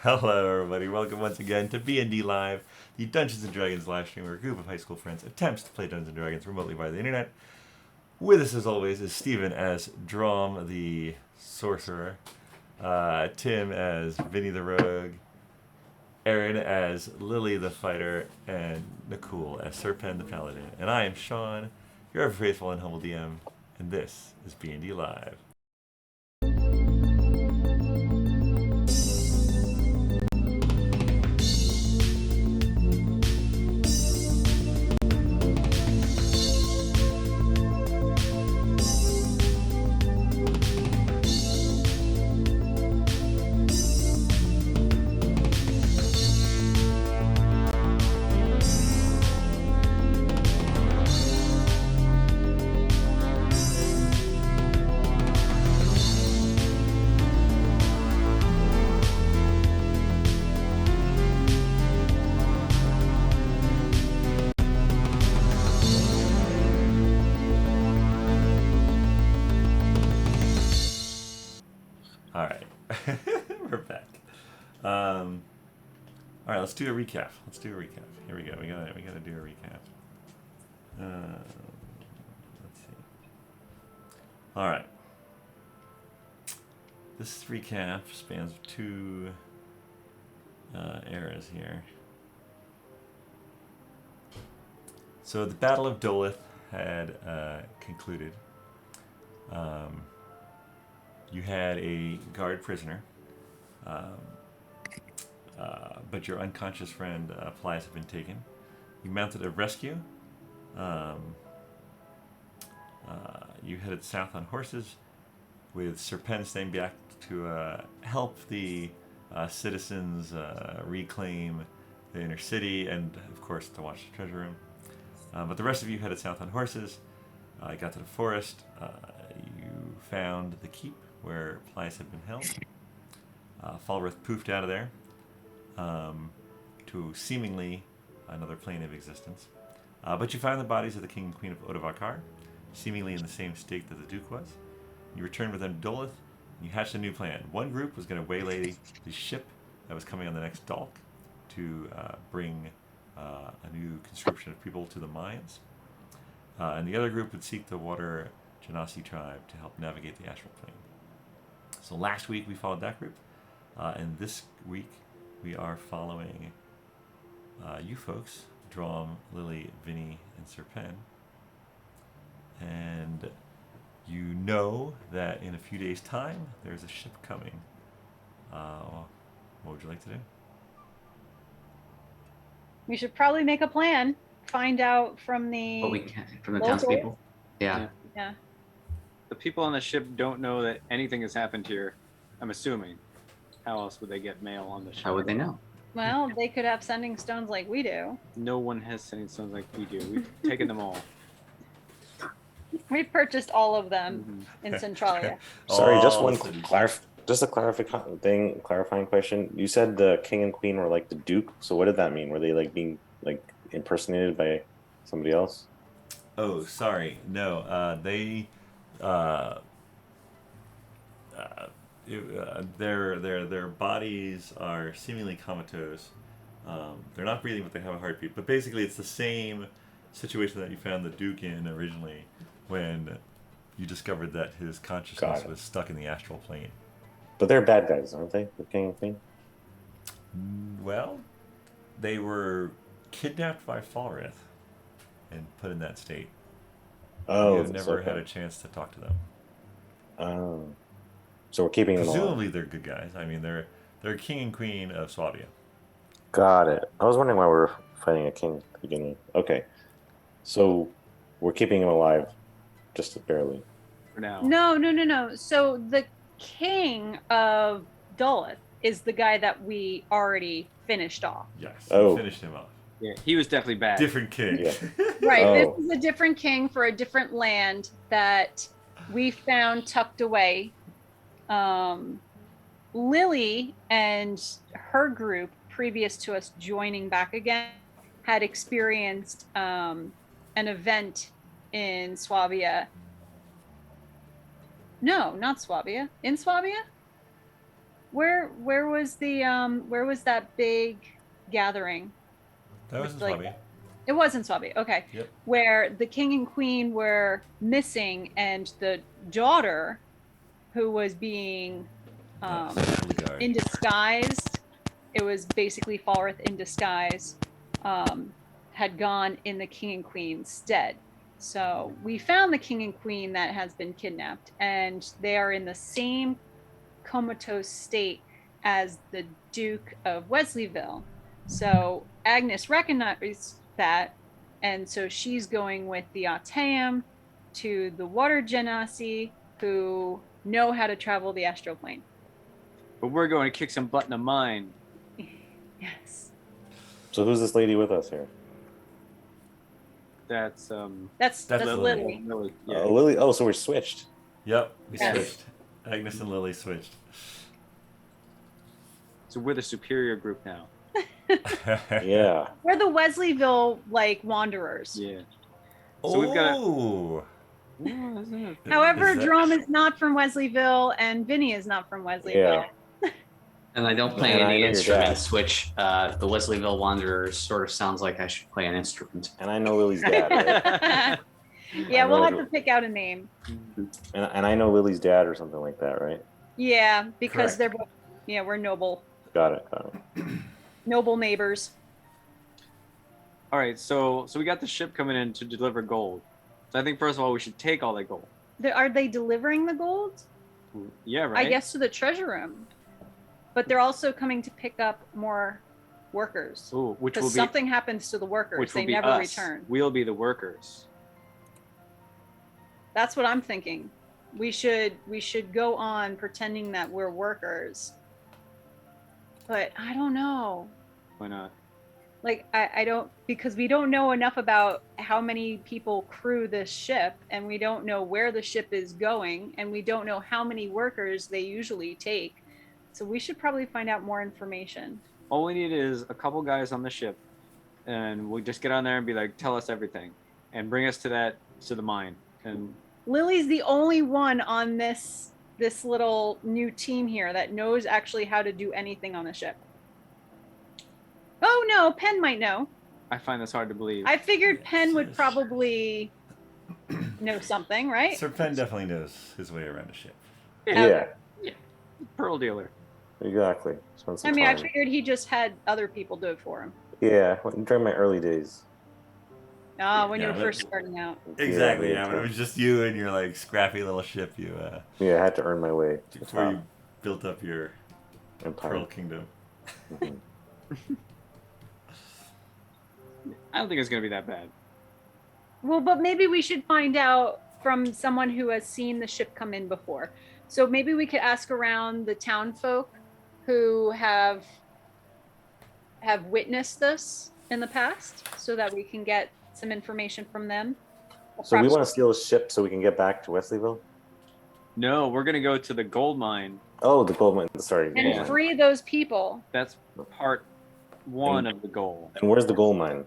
Hello, everybody. Welcome once again to BND Live, the Dungeons and Dragons live stream where a group of high school friends attempts to play Dungeons and Dragons remotely via the internet. With us, as always, is Steven as Dromm, the sorcerer, Tim as Vinny the rogue, Erin as Lily the fighter, and Nakul as Serpent the paladin. And I am Shawn, your ever faithful and humble DM, and this is BND Live. All right, we're back. All right, let's do a recap. Here we go. We gotta do a recap. Let's see. All right. This recap spans two eras here. So the Battle of Dolith had concluded. You had a guard prisoner, but your unconscious friend Paelias had been taken. You mounted a rescue. You headed south on horses, with Serpent staying back to help the citizens reclaim the inner city, and of course to watch the treasure room. But the rest of you headed south on horses. You got to the forest. You found the keep where Paelias had been held. Falrith poofed out of there to seemingly another plane of existence. But you found the bodies of the king and queen of Odavakar, seemingly in the same state that the duke was. You returned with them to Dolith, and you hatched a new plan. One group was going to waylay the ship that was coming on the next Dalk to bring a new conscription of people to the mines. And the other group would seek the Water Genasi tribe to help navigate the astral plane. So last week we followed that group, and this week we are following you folks, Dromm, Lily, Vinny, and Serpent. And you know that in a few days' time there's a ship coming. What would you like to do? We should probably make a plan. Find out from the What we can from the local. townspeople. Yeah. Yeah. The people on the ship don't know that anything has happened here, I'm assuming. How else would they get mail on the ship? How would they know? Well, they could have sending stones like we do. No one has sending stones like we do. We've taken them all. We've purchased all of them in Centralia. Sorry, just one cities. clarifying question. You said the king and queen were like the duke. So what did that mean? Were they like being like impersonated by somebody else? Oh, sorry. No, they their bodies are seemingly comatose. They're not breathing, but they have a heartbeat. But basically, it's the same situation that you found the Duke in originally, when you discovered that his consciousness was stuck in the astral plane. But they're bad guys, aren't they? The king and queen. Well, they were kidnapped by Falrith and put in that state. Oh, You've never had a chance to talk to them. Oh, so we're keeping them alive. Presumably, they're good guys. I mean, they're king and queen of Swabia. Got it. I was wondering why we were fighting a king to begin with. Okay, so we're keeping him alive, just barely. For now. No. So the king of Dolith is the guy that we already finished off. Yes. Oh. Finished him off. Yeah, he was definitely bad. Different king. Yeah. Right. Oh. This is a different king for a different land that we found tucked away. Lily and her group, previous to us joining back again, had experienced an event in Swabia. No, not Swabia. In Swabia? Where was where was that big gathering? That was in Like, Swabby. it was in Swabi. Okay. Yep. Where the king and queen were missing, and the daughter, who was being Guard. in disguise, it was basically Falrith in disguise, had gone in the king and queen's stead. So we found the king and queen that has been kidnapped, and they are in the same comatose state as the Duke of Wesleyville. So Agnes recognized that, and so she's going with the Ateum to the water genasi who know how to travel the astral plane. But we're going to kick some butt in a mine. Yes. So who's this lady with us here? That's That's Lily. Lily. Yeah. Lily. Oh, so we're switched. Yep, we Yes. switched. Agnes and Lily switched. So we're the superior group now. Yeah. We're the Wesleyville Wanderers. Yeah. Oh. So we've got However, Is that- Dromm is not from Wesleyville, and Vinny is not from Wesleyville. And I don't play And I know any your instruments, which the Wesleyville Wanderers sort of sounds like I should play an instrument. And I know Lily's dad, right? Yeah, I we'll know have it. to pick out a name. And I know Lily's dad or something like that, right? Yeah, because Correct. they're both, we're noble Got it. neighbors. All right, so we got the ship coming in to deliver gold. So I think first of all we should take all that gold. Are they delivering the gold? Yeah, right. I guess to the treasure room. But they're also coming to pick up more workers. Ooh, which will Because be something happens to the workers. which will They be never us. return. We'll be the workers. That's what I'm thinking. We should go on pretending that we're workers. But I don't know. Why not? I don't, because we don't know enough about how many people crew this ship, and we don't know where the ship is going, and we don't know how many workers they usually take. So we should probably find out more information. All we need is a couple guys on the ship, and we'll just get on there and be like, tell us everything, and bring us to the mine. And Lily's the only one on this little new team here that knows actually how to do anything on the ship. Oh no, Penn might know. I find this hard to believe. I figured Penn would Yes. probably know something, right? Sir Penn definitely knows his way around a ship. Yeah. Pearl dealer. Exactly. Spend some I mean, I time. figured he just had other people do it for him. Yeah. During my early days. When you Yeah, were that- first starting out. Exactly. me Yeah, when it too. was just you and your scrappy little ship, you Yeah, I had to earn my way to the before top. you built up your Empire. Pearl Kingdom. Mhm. I don't think it's gonna be that bad. Well, but maybe we should find out from someone who has seen the ship come in before. So maybe we could ask around the town folk who have witnessed this in the past, so that we can get some information from them. Or So we perhaps- want to steal a ship so we can get back to Wesleyville? No, we're gonna go to the gold mine. Oh, the gold mine. Sorry. and gold mine. free those people. That's part one of the goal. And where's the gold mine?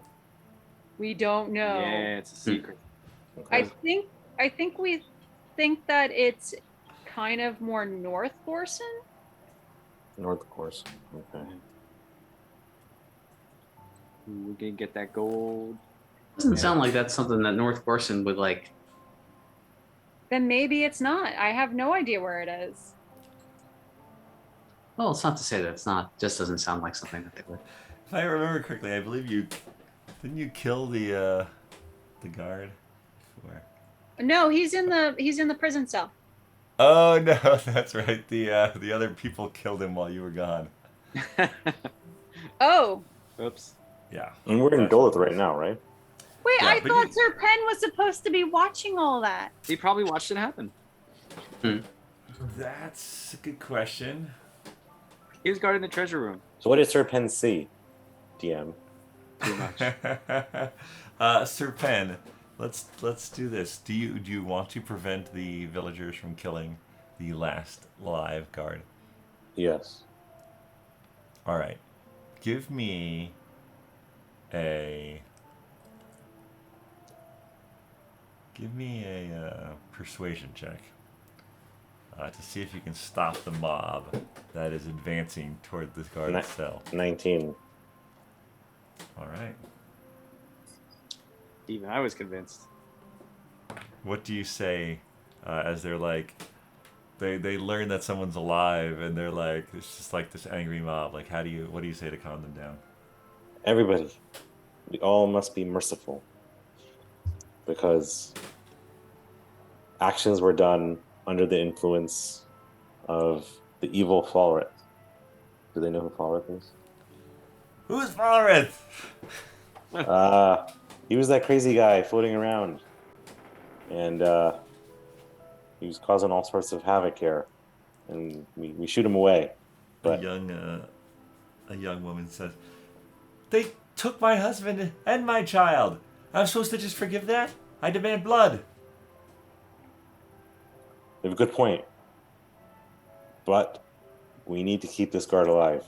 We don't know. Yeah, it's a secret. I Okay. think we think that it's kind of more North Gorson. North, of course. Okay. We can get that gold. Doesn't sound like that's something that North Gorson would like. Then maybe it's not. I have no idea where it is. Well, it's not to say that it's not. Just doesn't sound like something that they would. If I remember correctly, I believe didn't you kill the guard before? No, he's in the prison cell. Oh no, that's right. The other people killed him while you were gone. Oh, Oops. Yeah. And we're in Duluth right now, right? wait, Yeah, I but thought you- Sir Penn was supposed to be watching all that. He probably watched it happen. That's a good question. He was guarding the treasure room. So what did Sir Penn see? DM. Too much. Sir Penn, let's do this. Do you want to prevent the villagers from killing the last live guard? Yes. All right. Give me a persuasion check. to see if you can stop the mob that is advancing toward this guard's Ni- cell. 19. All right. Even I was convinced. What do you say as they're like, they learn that someone's alive and they're like, it's just like this angry mob. Like, what do you say to calm them down? Everybody, we all must be merciful. Because actions were done under the influence of the evil Falrith. Do they know who Falrith is? Who's Falrith? He was that crazy guy floating around. And he was causing all sorts of havoc here. And we shoot him away. But A young woman says, "They took my husband and my child. I'm supposed to just forgive that? I demand blood." they have a good point. But we need to keep this guard alive.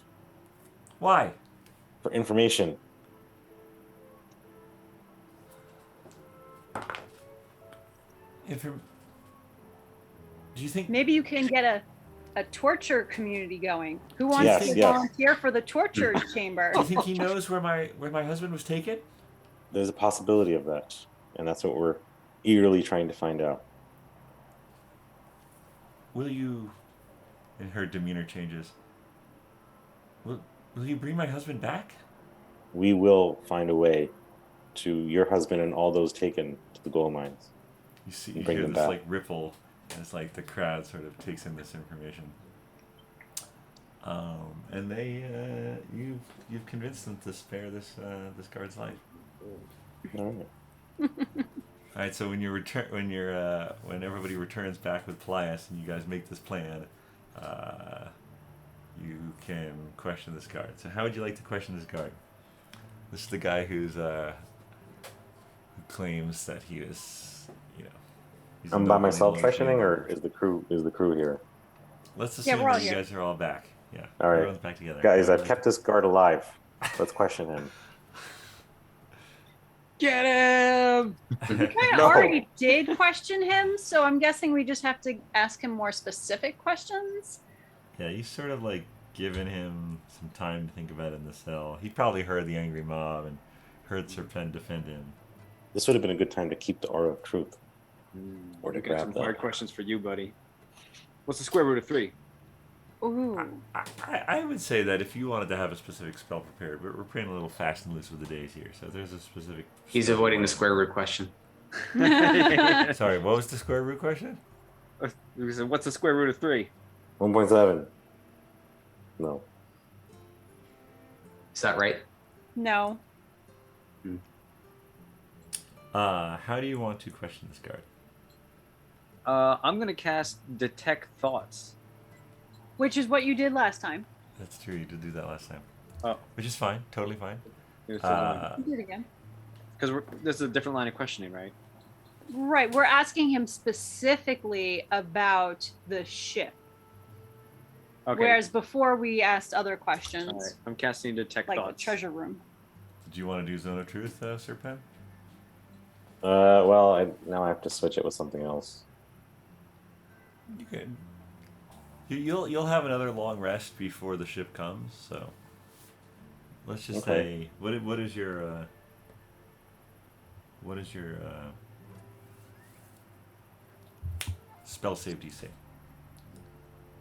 Why? For information. Do you think Maybe you can get a torture community going. Who wants Yes, to yes. volunteer for the torture chamber? Do you think he knows where my husband was taken? There's a possibility of that. And that's what we're eagerly trying to find out. Will you? And her demeanor changes. Will you bring my husband back? We will find a way to your husband and all those taken to the gold mines. You Bring hear them this back. like ripple, and it's like the crowd sort of takes in this information. And you've convinced them to spare this guard's life. All right. All right. So when when everybody returns back with Paelias and you guys make this plan, you can question this guard. So how would you like to question this guard? This is the guy who claims that he is, he's a I'm by nobleman myself in the questioning, chamber. or is the crew here? Let's Yeah, assume we're all that you here. guys are all back. Yeah. All right. Everyone's back together. Guys, I've kept this guard alive. Let's question him. Get him! We kind of No. already did question him, so I'm guessing we just have to ask him more specific questions. Yeah, you sort of like given him some time to think about it in the cell. He probably heard the angry mob and heard Serpent defend him. This would have been a good time to keep the aura of truth. Or to I got some grab that. hard questions for you, buddy. What's the square root of 3? Ooh. I would say that if you wanted to have a specific spell prepared, but we're playing a little fast and loose with the days here, so there's a specific. He's spell avoiding the prepared. square root question. Sorry, what was the square root question? What's the square root of 3? 1.7. No. Is that right? No. How do you want to question this guard? I'm going to cast Detect Thoughts. Which is what you did last time. That's true. You did do that last time. Oh. Which is fine. Totally fine. You did it again. Because this is a different line of questioning, right? Right. We're asking him specifically about the ship. Okay. Whereas before we asked other questions, All right. I'm casting Detect like the Thoughts. treasure room. Do you want to do Zone of Truth, Serpent? Well, now I have to switch it with something else. You can. You'll have another long rest before the ship comes, so let's just Okay. say what is your spell save DC?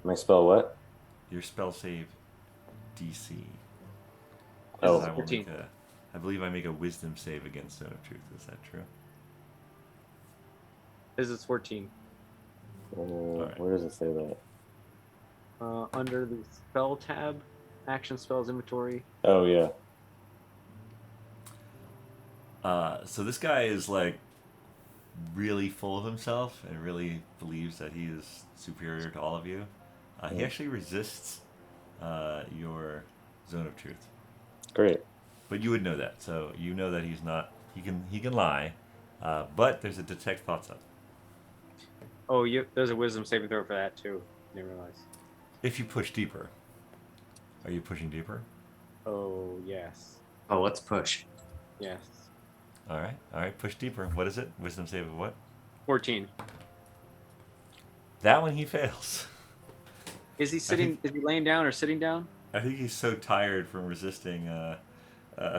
My spell what? Your spell save DC. Oh. I will 14. I believe I make a wisdom save against Zone of Truth. Is that true? This is 14. right. Where does it say that? Under the spell tab, action spells inventory. Oh, yeah. So this guy is like really full of himself and really believes that he is superior to all of you. He actually resists your Zone of Truth, Great. but you would know that. So you know that he's not. He can lie, but there's a detect thoughts up. Oh, there's a wisdom saving throw for that too. Didn't realize. If you push deeper, are you pushing deeper? Oh yes, Oh, let's push. yes. All right, push deeper. What is it? Wisdom save of what? 14. That one he fails. Is he sitting? Is he laying down or sitting down? I think he's so tired from resisting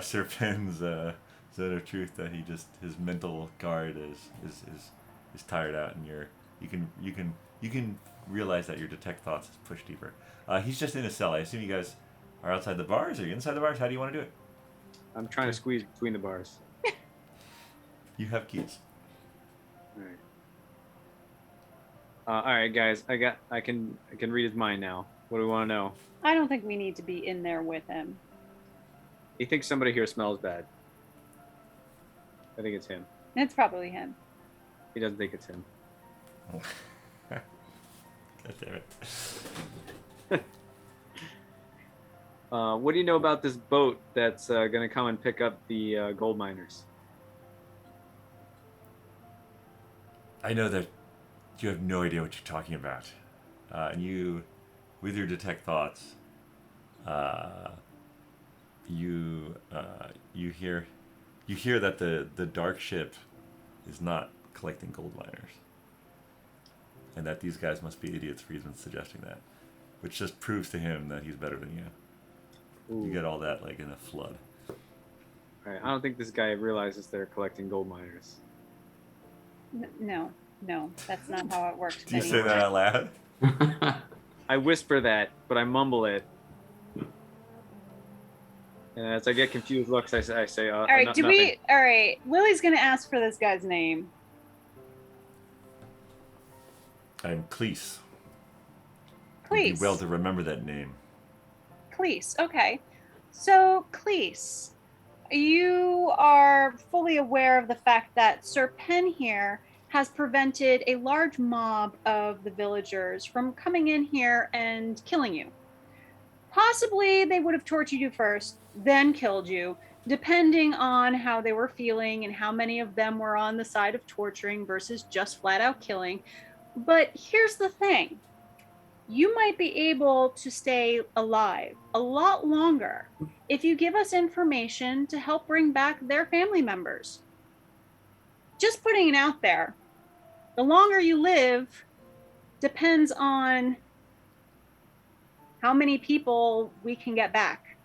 Sir Pen's zone of truth that his mental guard is tired out, and you can realize that your detect thoughts is pushed deeper. He's just in a cell. I assume you guys are outside the bars. Are you inside the bars? How do you want to do it? I'm trying to squeeze between the bars. You have keys. All right. All right, guys. I can read his mind now. What do we want to know? I don't think we need to be in there with him. He thinks somebody here smells bad. I think it's him. It's probably him. He doesn't think it's him. God damn it. What do you know about this boat that's going to come and pick up the gold miners? I know that you have no idea what you're talking about, and you, with your detect thoughts, you hear that the dark ship is not collecting gold miners, and that these guys must be idiots for even suggesting that, which just proves to him that he's better than you. Ooh. You get all that like in a flood. All right, I don't think this guy realizes they're collecting gold miners. No, that's not how it works. Do you say that out loud? I whisper that, but I mumble it. And as I get confused looks, I say, All right, nothing. All right, Lily's gonna ask for this guy's name. I'm Cleese. You'd Cleese. be well to remember that name. Cleese. Okay. So, Cleese, you are fully aware of the fact that Sir Pen here has prevented a large mob of the villagers from coming in here and killing you. Possibly they would have tortured you first, then killed you, depending on how they were feeling and how many of them were on the side of torturing versus just flat out killing. But here's the thing. You might be able to stay alive a lot longer if you give us information to help bring back their family members. Just putting it out there. The longer you live depends on how many people we can get back.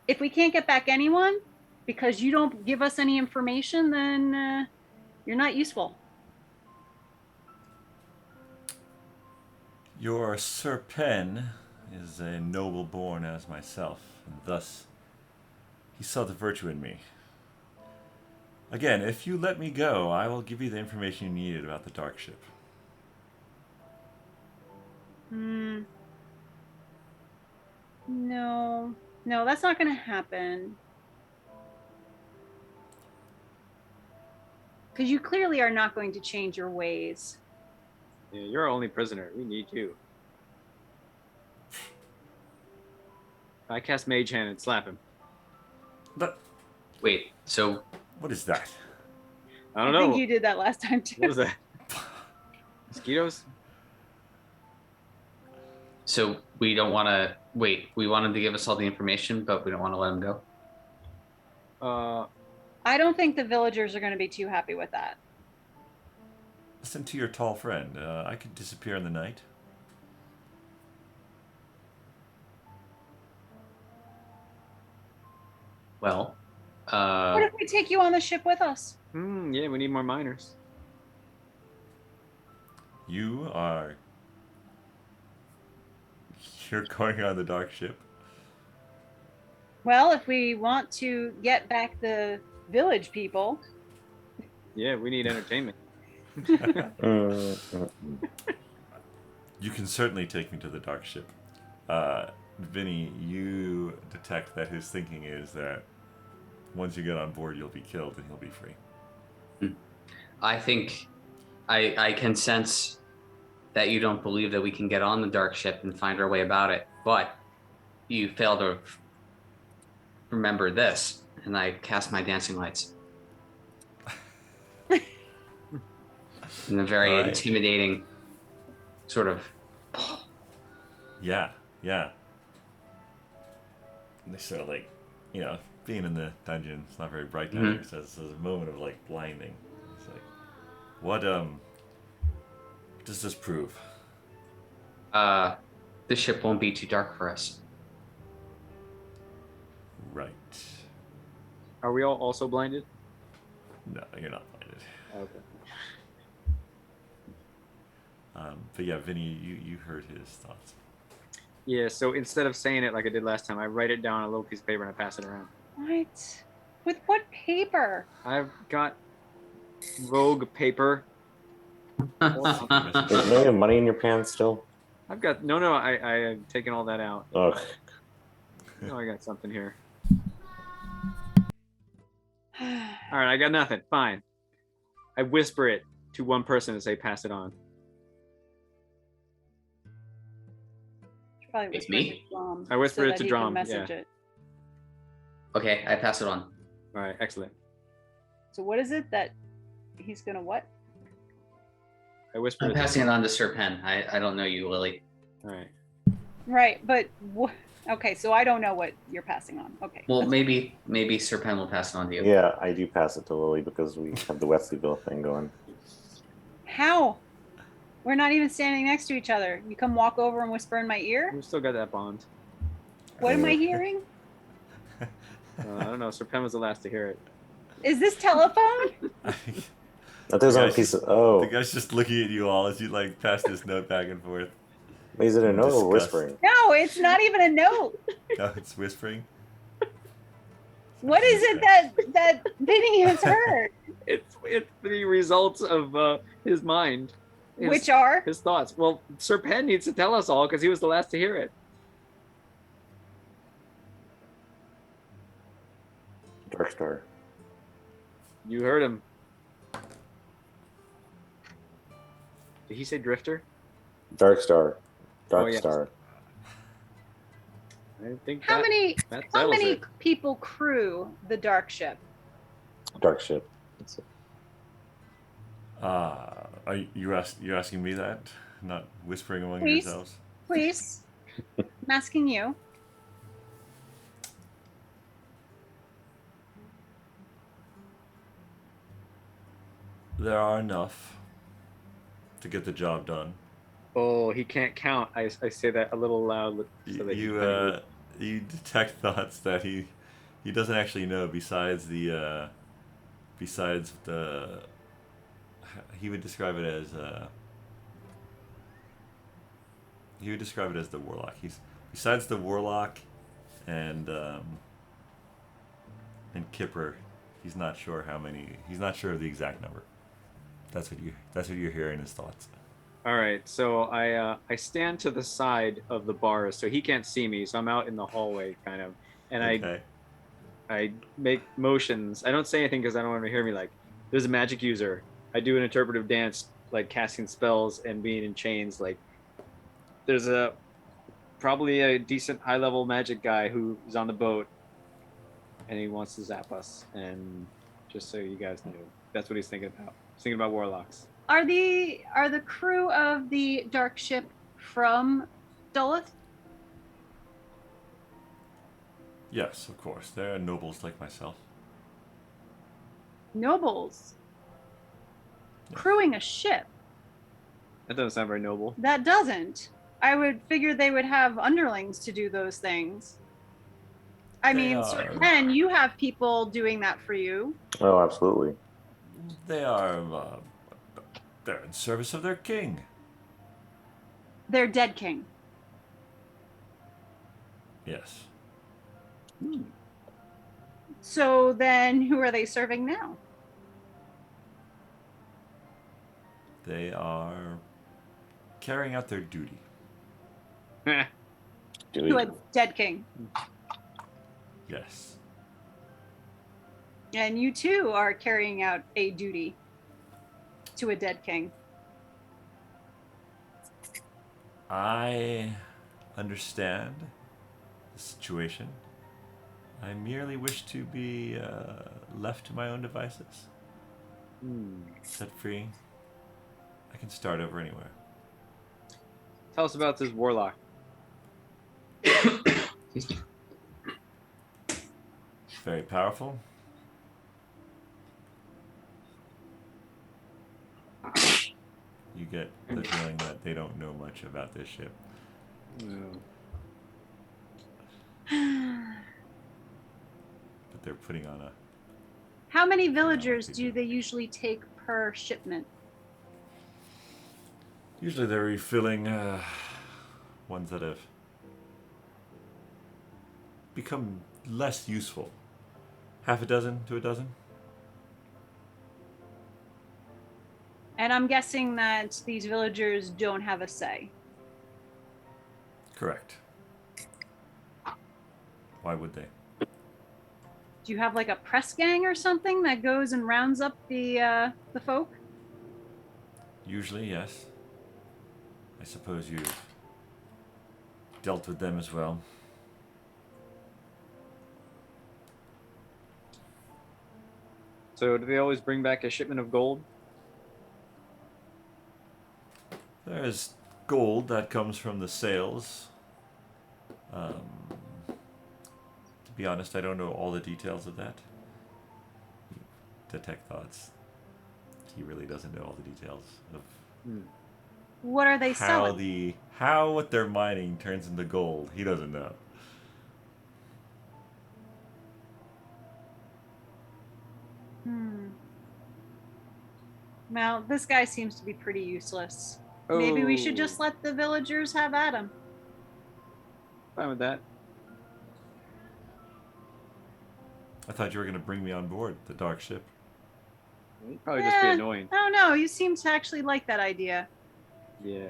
If we can't get back anyone because you don't give us any information, then you're not useful. Your Sir Pen is a noble born as myself, and thus he saw the virtue in me. Again, if you let me go, I will give you the information you needed about the dark ship. No, that's not going to happen. Because you clearly are not going to change your ways. Yeah, you're our only prisoner. We need you. I cast Mage Hand and slap him. But Wait, so what is that? I don't I know. think you did that last time too. What was that? Mosquitoes? we don't want to wait. We want him to give us all the information, but we don't want to let him go. I don't think the villagers are going to be too happy with that. Listen to your tall friend. I could disappear in the night. Well, What if we take you on the ship with us? Yeah, we need more miners. You're going on the dark ship. Well, if we want to get back the village people. Yeah, we need entertainment. You can certainly take me to the dark ship. Vinny, you detect that his thinking is that once you get on board, you'll be killed and he'll be free. I think I can sense that you don't believe that we can get on the dark ship and find our way about it, but you fail to remember this, and I cast my dancing lights. In a very intimidating sort of. Yeah. And they sort of like, being in the dungeon, it's not very bright down here, so it's a moment of like blinding. It's like, what does this prove? the ship won't be too dark for us. Right. Are we all also blinded? No, you're not blinded. Okay. But yeah, Vinny, you heard his thoughts. Yeah, so instead of saying it like I did last time, I write it down on a little piece of paper and I pass it around. What? With what paper? I've got rogue paper. Don't you have money in your pants still? I've got no. I have taken all that out. Oh, No, I got something here. All right, I got nothing. Fine. I whisper it to one person and say, "Pass it on." Should probably It's whisper me? to Dromm I whispered so it that to he can Dromm, message yeah. it. Okay, I pass it on. All right, excellent. So what is it that he's gonna what? I whisper I'm it. passing it on to Sir Pen. I don't know you, Lily. All right. Right, but okay, so I don't know what you're passing on. Okay. Well, that's maybe Sir Pen will pass it on to you. yeah, I do pass it to Lily because we have the Wesleyville thing going. How? We're not even standing next to each other. You come walk over and whisper in my ear? We've still got that bond. What am I hearing? I don't know. Sir Pen was the last to hear it. Is this telephone? That there's on a Guys, piece of. The Oh, guy's just looking at you all as you like pass this note back and forth. is it a note or Disgust. whispering? No, it's not even a note. Oh, it's whispering. What is it that Vinny has heard? It's the results of his mind. Which are? His thoughts. Well, Sir Pen needs to tell us all because he was the last to hear it. Darkstar. You heard him. Did he say Drifter? Darkstar. Oh, yes. Darkstar. I think How many that how settles many it. people crew the dark ship? Dark ship. That's it. Are you're asking me that? Not whispering among Please. yourselves? Please. I'm asking you. There are enough to get the job done. Oh, he can't count. I say that a little loud. So that You detect thoughts that he doesn't actually know. Besides the he would describe it as the warlock. He's besides the warlock and Kipper. He's not sure how many. He's not sure of the exact number. That's what you're hearing his thoughts. All right, so I stand to the side of the bars so he can't see me. So I'm out in the hallway, kind of, and Okay. I make motions. I don't say anything because I don't want him to hear me. Like, there's a magic user. I do an interpretive dance, like casting spells and being in chains. Like, there's probably a decent high level magic guy who's on the boat, and he wants to zap us. And just so you guys know, that's what he's thinking about. He's thinking about warlocks. Are the crew of the dark ship from Duluth? Yes, of course. They're nobles like myself. Nobles. Yeah. Crewing a ship. That doesn't sound very noble. That doesn't. I would figure they would have underlings to do those things. I They mean, are. Sir Ken, you have people doing that for you. Oh, absolutely. They are. They're in service of their king. Their dead king. Yes. So then who are they serving now? They are carrying out their duty. Duty. To a dead king. Yes. And you too are carrying out a duty to a dead king. I understand the situation. I merely wish to be left to my own devices. Set free. I can start over anywhere. Tell us about this warlock. Excuse me. Very powerful. You get the feeling that they don't know much about this ship. No. But they're putting on a... How many like villagers they do do. they usually take per shipment? Usually they're refilling ones that have become less useful. Half a dozen to a dozen? And I'm guessing that these villagers don't have a say. Correct. Why would they? Do you have like a press gang or something that goes and rounds up the folk? Usually, yes. I suppose you've dealt with them as well. So do they always bring back a shipment of gold? There's gold that comes from the sales. To be honest, I don't know all the details of that. Detect thoughts. He really doesn't know all the details of What are they selling? how what they're mining turns into gold. He doesn't know. Well, this guy seems to be pretty useless. Maybe we should just Oh, let the villagers have at him. fine with that. I thought you were going to bring me on board the dark ship. It'd probably just be Eh, annoying. I don't know. You seem to actually like that idea. Yeah.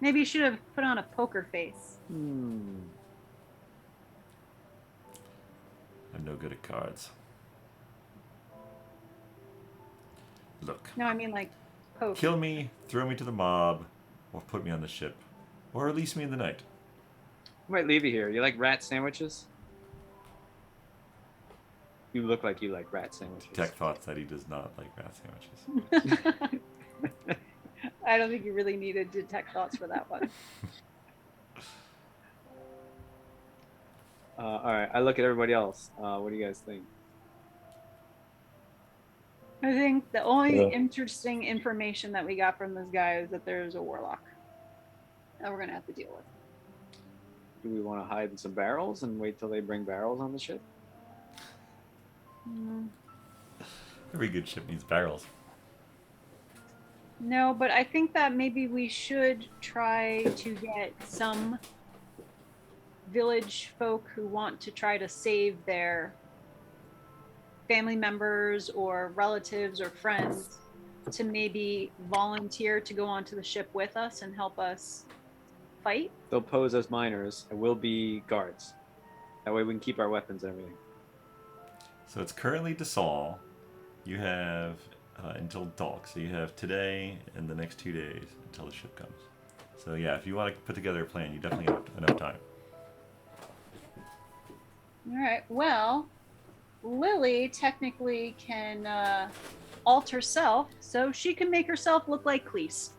Maybe you should have put on a poker face. Hmm. I'm no good at cards. Look, No, I mean like poke. kill me, throw me to the mob, or put me on the ship, or release me in the night. I might leave you here. You like rat sandwiches? You look like you like rat sandwiches. Tech thoughts that he does not like rat sandwiches. I don't think you really needed to detect thoughts for that one. All right. I look at everybody else. What do you guys think? I think the only Yeah. interesting information that we got from this guy is that there's a warlock that we're gonna have to deal with. Do we want to hide in some barrels and wait till they bring barrels on the ship? Every good ship needs barrels. No, but I think that maybe we should try to get some village folk who want to try to save their family members or relatives or friends to maybe volunteer to go onto the ship with us and help us fight. They'll pose as miners and we'll be guards. That way we can keep our weapons and everything. So it's currently Desal. You have until dark. So you have today and the next 2 days until the ship comes. So yeah, if you want to put together a plan, you definitely have enough time. All right. Well, Lily technically can alter self, so she can make herself look like Cleese.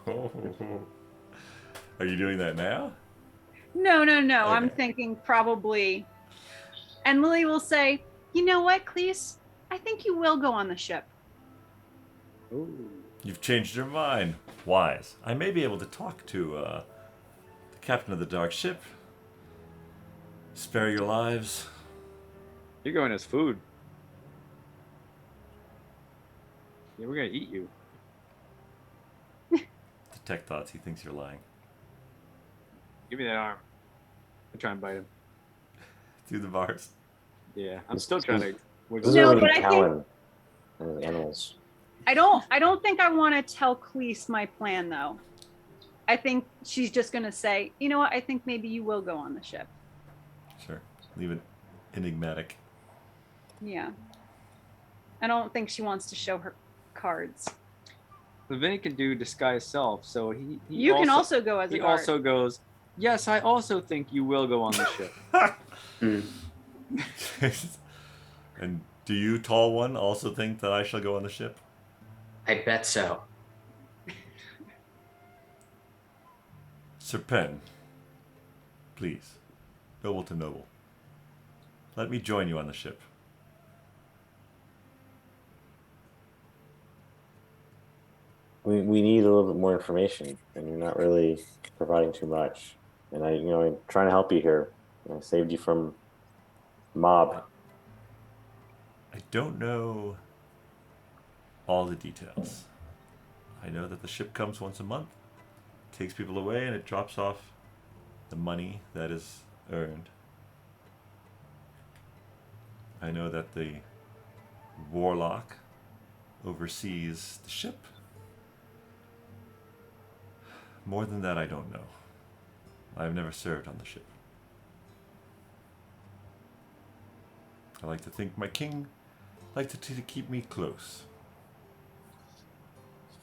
Are you doing that now? No. I'm Okay. thinking probably. And Lily will say, "You know what, Cleese? I think you will go on the ship." Ooh. You've changed your mind. Wise. I may be able to talk to the captain of the dark ship. Spare your lives. You're going as food. Yeah, we're gonna eat you. Detect thoughts. He thinks you're lying. Give me that arm. I try and bite him. Through the bars. Yeah, I'm still trying to. Those No, are but really I think- talon animals. I don't think I want to tell Cleese my plan though. I think she's just gonna say, "You know what? I think maybe you will go on the ship." Sure. Leave it enigmatic. Yeah. I don't think she wants to show her cards. But Vinny can do disguise self, so he You can also go as a he guard. also goes. Yes, I also think you will go on the ship. And do you, tall one, also think that I shall go on the ship? I bet so. Sir Pen, please, noble to noble, let me join you on the ship. we need a little bit more information, and you're not really providing too much. And I'm trying to help you here. I saved you from mob. I don't know all the details. I know that the ship comes once a month, takes people away, and it drops off the money that is earned. I know that the warlock oversees the ship. More than that, I don't know. I've never served on the ship. I like to think my king liked to keep me close.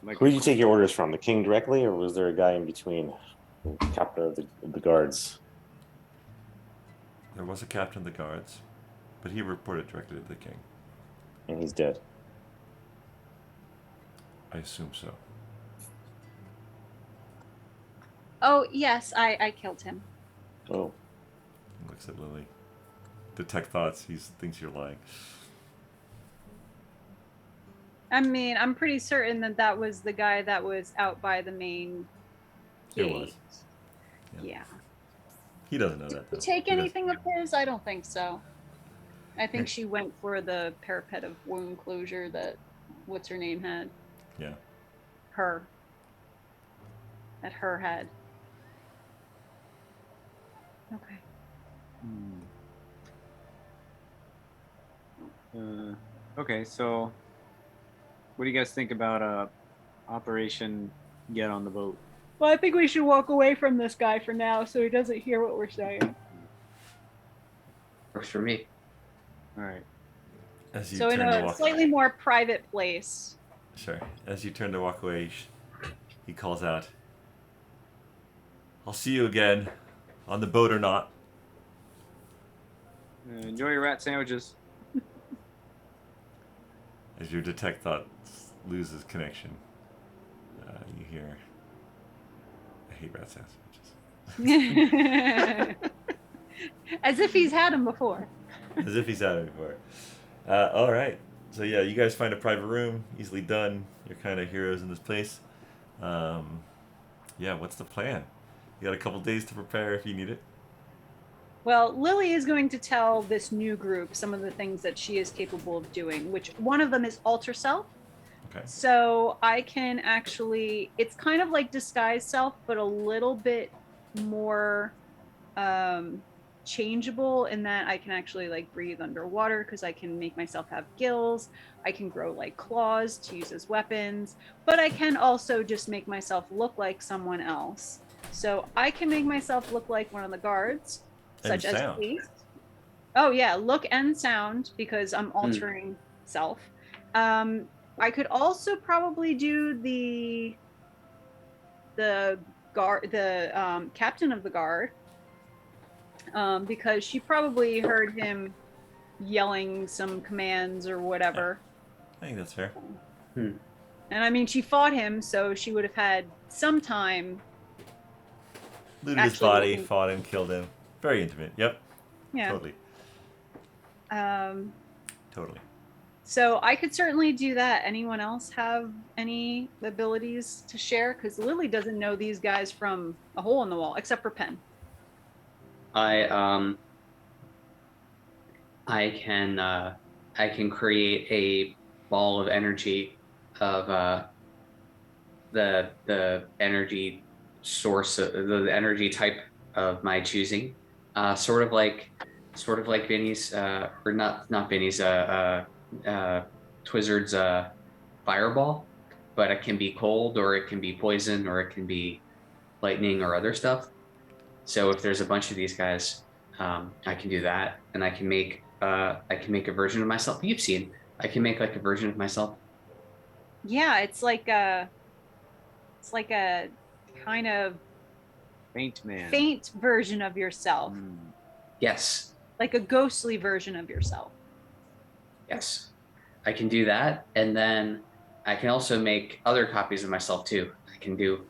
Who did you take your orders from? The king directly, or was there a guy in between? The captain of the guards. There was a captain of the guards, but he reported directly to the king. And he's dead. I assume so. Oh, yes, I killed him. Oh. He looks at Lily. Detect thoughts. He thinks you're lying. I mean, I'm pretty certain that that was the guy that was out by the main It gate. was. Yeah. He doesn't know that, though. Did you take He doesn't- anything of his? I don't think so. I think she went for the parapet of wound closure that what's her name had. Yeah. Her. At her head. Okay. Okay, so what do you guys think about Operation Get on the Boat? Well, I think we should walk away from this guy for now so he doesn't hear what we're saying. Works for me. All right. As you So in turn to a walk, slightly more private place. sure. As you turn to walk away, he calls out, "I'll see you again, on the boat or not." Enjoy your rat sandwiches. As your detect thought loses connection, you hear, "I hate rat sandwiches." As if he's had them before. As if he's had it before. All right. So yeah, you guys find a private room, easily done. You're kind of heroes in this place. Yeah, what's the plan? You got a couple days to prepare if you need it. Well, Lily is going to tell this new group some of the things that she is capable of doing, which one of them is alter self. Okay. So I can actually, it's kind of like disguise self, but a little bit more changeable in that I can actually like breathe underwater because I can make myself have gills. I can grow like claws to use as weapons, but I can also just make myself look like someone else. So I can make myself look like one of the guards, And such as sound. Priest. Oh yeah, look and sound because I'm altering self. I could also probably do the guard, the captain of the guard, because she probably heard him yelling some commands or whatever. I think that's fair. And I mean, she fought him, so she would have had some time. Looted his Actually body, looking- fought him, killed him. Very intimate. Yep. Yeah. Totally. Um, Totally. so I could certainly do that. Anyone else have any abilities to share? Because Lily doesn't know these guys from a hole in the wall, except for Pen. I can create a ball of energy of the energy source, the energy type of my choosing, sort of like Vinny's, or not Vinny's, Twizzard's fireball, but it can be cold or it can be poison or it can be lightning or other stuff. So if there's a bunch of these guys, I can do that, and I can make a version of myself. You've seen, I can make like a version of myself. Yeah, it's like a kind of Faint man. faint version of yourself, Yes, like a ghostly version of yourself. yes, I can do that, and then I can also make other copies of myself too. I can do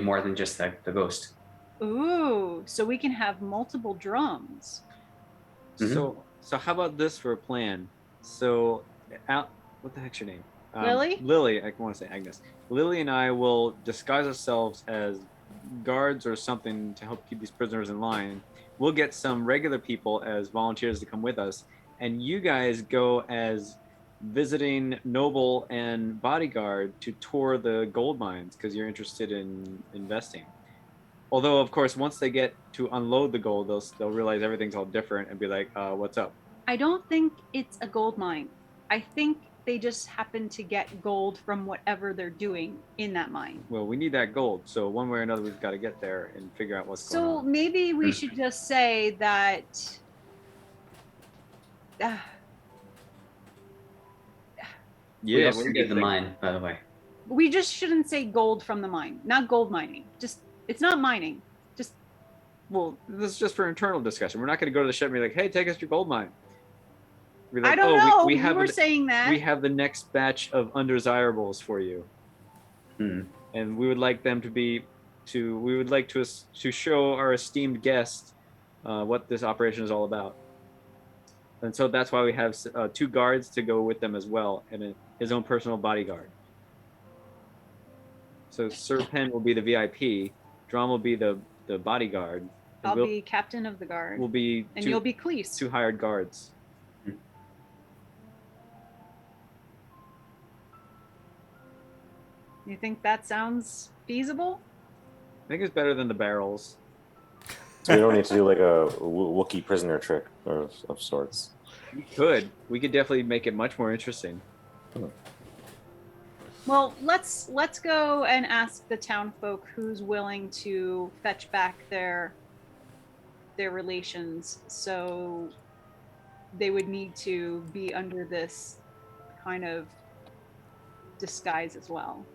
more than just the ghost. Ooh, so we can have multiple drums. So how about this for a plan? So, what the heck's your name? Lily? Lily, I want to say Agnes. Lily and I will disguise ourselves as guards or something to help keep these prisoners in line. We'll get some regular people as volunteers to come with us, and you guys go as visiting noble and bodyguard to tour the gold mines because you're interested in investing. Although, of course, once they get to unload the gold, they'll realize everything's all different and be like, "What's up?" I don't think it's a gold mine. I think they just happen to get gold from whatever they're doing in that mine. Well, we need that gold, so one way or another, we've got to get there and figure out what's going So on. maybe we should just say that. We Yeah, also what do you need guys the think? mine, by the way. We just shouldn't say gold from the mine, not gold mining. Just it's not mining. Just Well, this is just for internal discussion. We're not going to go to the ship and be like, "Hey, take us to your gold mine." Be like, I don't "Oh, know. we You have were an- saying that. we have the next batch of undesirables for you, and we would like them to be we would like to show our esteemed guest what this operation is all about." And so that's why we have 2 guards to go with them as well, and his own personal bodyguard. So Sir Penn will be the VIP, Dromm will be the bodyguard, and I'll be captain of the guard, we'll be and 2 you'll be Cleese. 2 hired guards. You think that sounds feasible? I think it's better than the barrels. So we don't need to do like a Wookiee prisoner trick of sorts. We could definitely make it much more interesting. Well, let's go and ask the town folk who's willing to fetch back their relations. So they would need to be under this kind of disguise as well.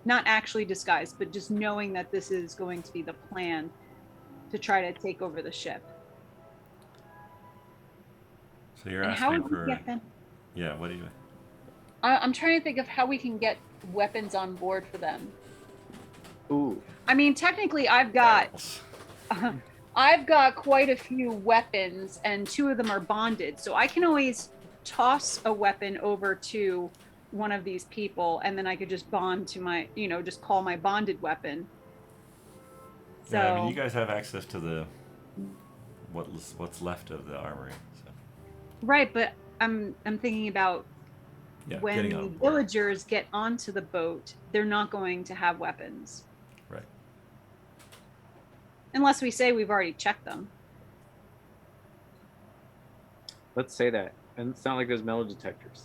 Not actually disguised, but just knowing that this is going to be the plan to try to take over the ship. So you're And how asking would we for. get them? Yeah, what do you. I'm trying to think of how we can get weapons on board for them. Ooh. I mean, technically, I've got quite a few weapons, and 2 of them are bonded. So I can always toss a weapon over to one of these people, and then I could just bond to my, just call my bonded weapon. So Yeah, I mean, you guys have access to the what's left of the armory. So. right, but I'm thinking about Yeah, when getting the on board. villagers get onto the boat, they're not going to have weapons. Right. Unless we say we've already checked them. Let's say that. And it's not like there's metal detectors.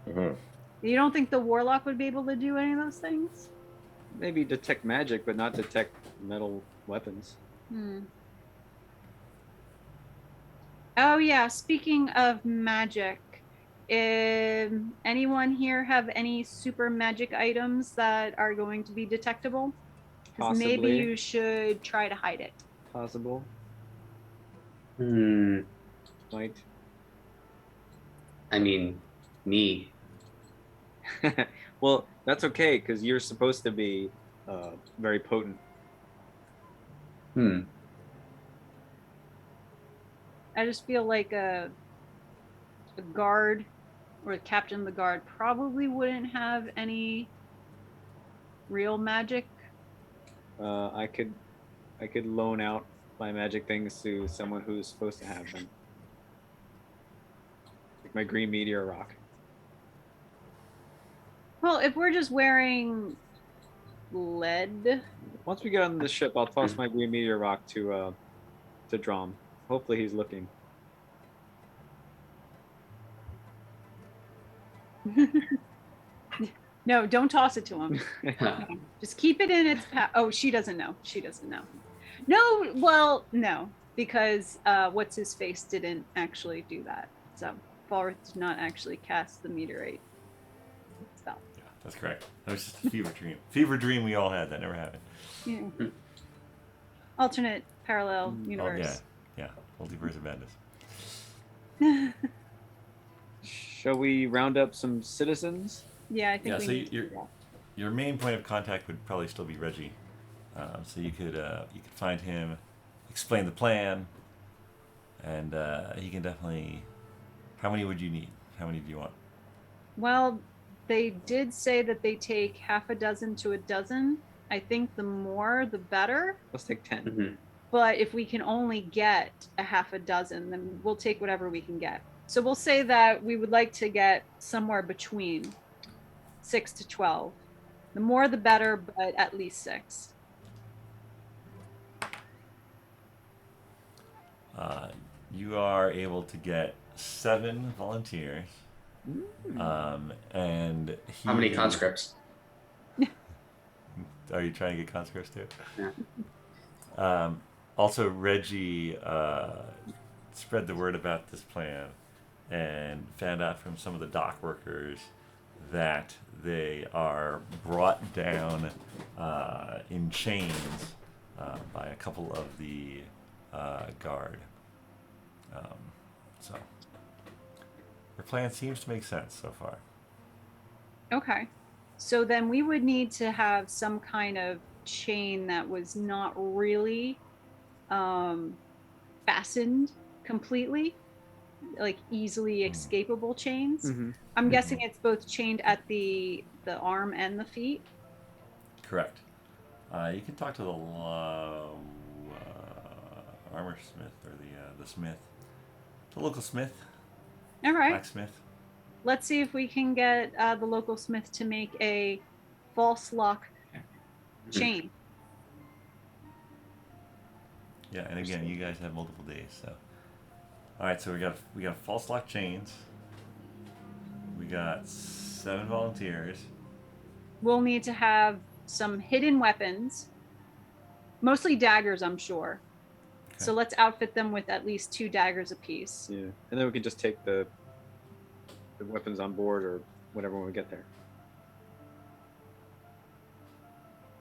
Mm-hmm. You don't think the warlock would be able to do any of those things? Maybe detect magic, but not detect metal weapons. Oh yeah, speaking of magic, anyone here have any super magic items that are going to be detectable? 'Cause maybe Possibly. you should try to hide it. Possible. Might. I mean, me. Well, that's okay, because you're supposed to be very potent. I just feel like a guard or a captain of the guard probably wouldn't have any real magic. I could loan out my magic things to someone who's supposed to have them. Like my green meteor rock. Well, if we're just wearing lead, Once we get on the ship, I'll toss my green meteor rock to Dromm. Hopefully he's looking. no, don't toss it to him. No, just keep it in its oh, she doesn't know. She doesn't know. No, well, no, because what's his face didn't actually do that. So Falworth did not actually cast the meteorite spell. Yeah, that's correct. That was just a fever dream. Fever dream we all had. That never happened. Yeah. Alternate parallel Oh, universe. yeah. Multiverse of madness. Shall we round up some citizens? Yeah, I think Yeah, we so need to do that. your main point of contact would probably still be Reggie. So you could find him, explain the plan, and he can definitely. How many would you need? How many do you want? Well, they did say that they take half a dozen to a dozen. I think the more, the better. Let's take 10. Mhm. But if we can only get a half a dozen, then we'll take whatever we can get. So we'll say that we would like to get somewhere between 6 to 12. The more, the better, but at least 6. You are able to get 7 volunteers. And How many conscripts? Are you trying to get conscripts too? Yeah. Also, Reggie spread the word about this plan and found out from some of the dock workers that they are brought down in chains by a couple of the guard. So your plan seems to make sense so far. Okay. So then we would need to have some kind of chain that was not really fastened completely, like easily escapable chains. Mm-hmm. I'm guessing it's both chained at the arm and the feet. Correct. You can talk to the armor smith or the smith, the local smith, All right. blacksmith. Let's see if we can get the local smith to make a false lock chain. Yeah, and again, you guys have multiple days, so. All right, so we got false lock chains. We got 7 volunteers. We'll need to have some hidden weapons, mostly daggers, I'm sure. Okay. So let's outfit them with at least 2 daggers apiece. Yeah, and then we can just take the weapons on board or whatever when we get there.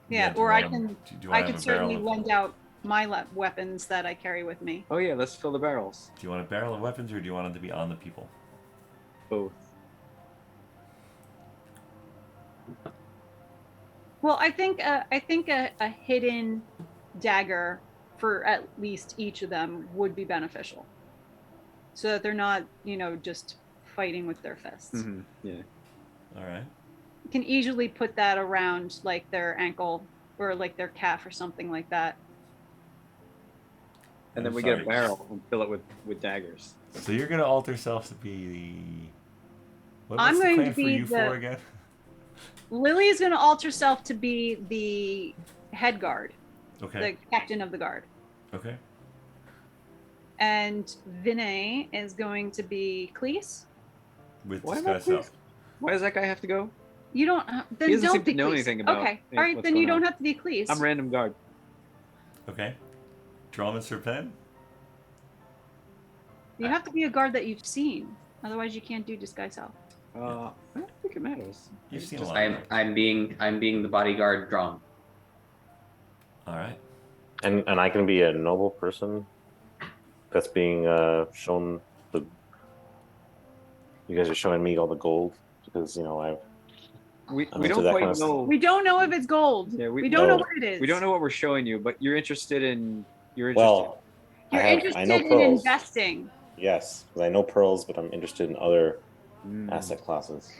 Yeah, do you or I want 'em- can do you want I to can have a barrel certainly of- lend out my weapons that I carry with me. Oh yeah, let's fill the barrels. Do you want a barrel of weapons, or do you want them to be on the people? Both. Well, I think a hidden dagger for at least each of them would be beneficial, so that they're not, just fighting with their fists. Mm-hmm. Yeah. All right. You can easily put that around like their ankle or like their calf or something like that. And then I'm we get a sorry. barrel and fill it with daggers. So you're gonna alter yourself to be the. What's I'm the going plan to for be you the- four again? Lily is going to alter herself to be the head guard, Okay. the captain of the guard. Okay. And Vinny is going to be Cleese. With Why not, disguise self. please? Why does that guy have to go? You don't. Then He doesn't don't seem be to know Cleese. anything about Okay. All right. what's Then you going don't on. have to be Cleese. I'm random guard. Okay. Dromm and Serpent. You have to be a guard that you've seen. Otherwise, you can't do disguise self. I don't think it matters. You've seen Just- a lot. I'm being the bodyguard Dromm. All right. And I can be a noble person that's being shown the. You guys are showing me all the gold because We I'm we into don't that quite kind of know. We don't know if it's gold. Yeah, we don't know no. what it is. We don't know what we're showing you, but you're interested in. You're interested. well. You're I interested know in pearls. investing. Yes, because I know pearls, but I'm interested in other Mm. asset classes.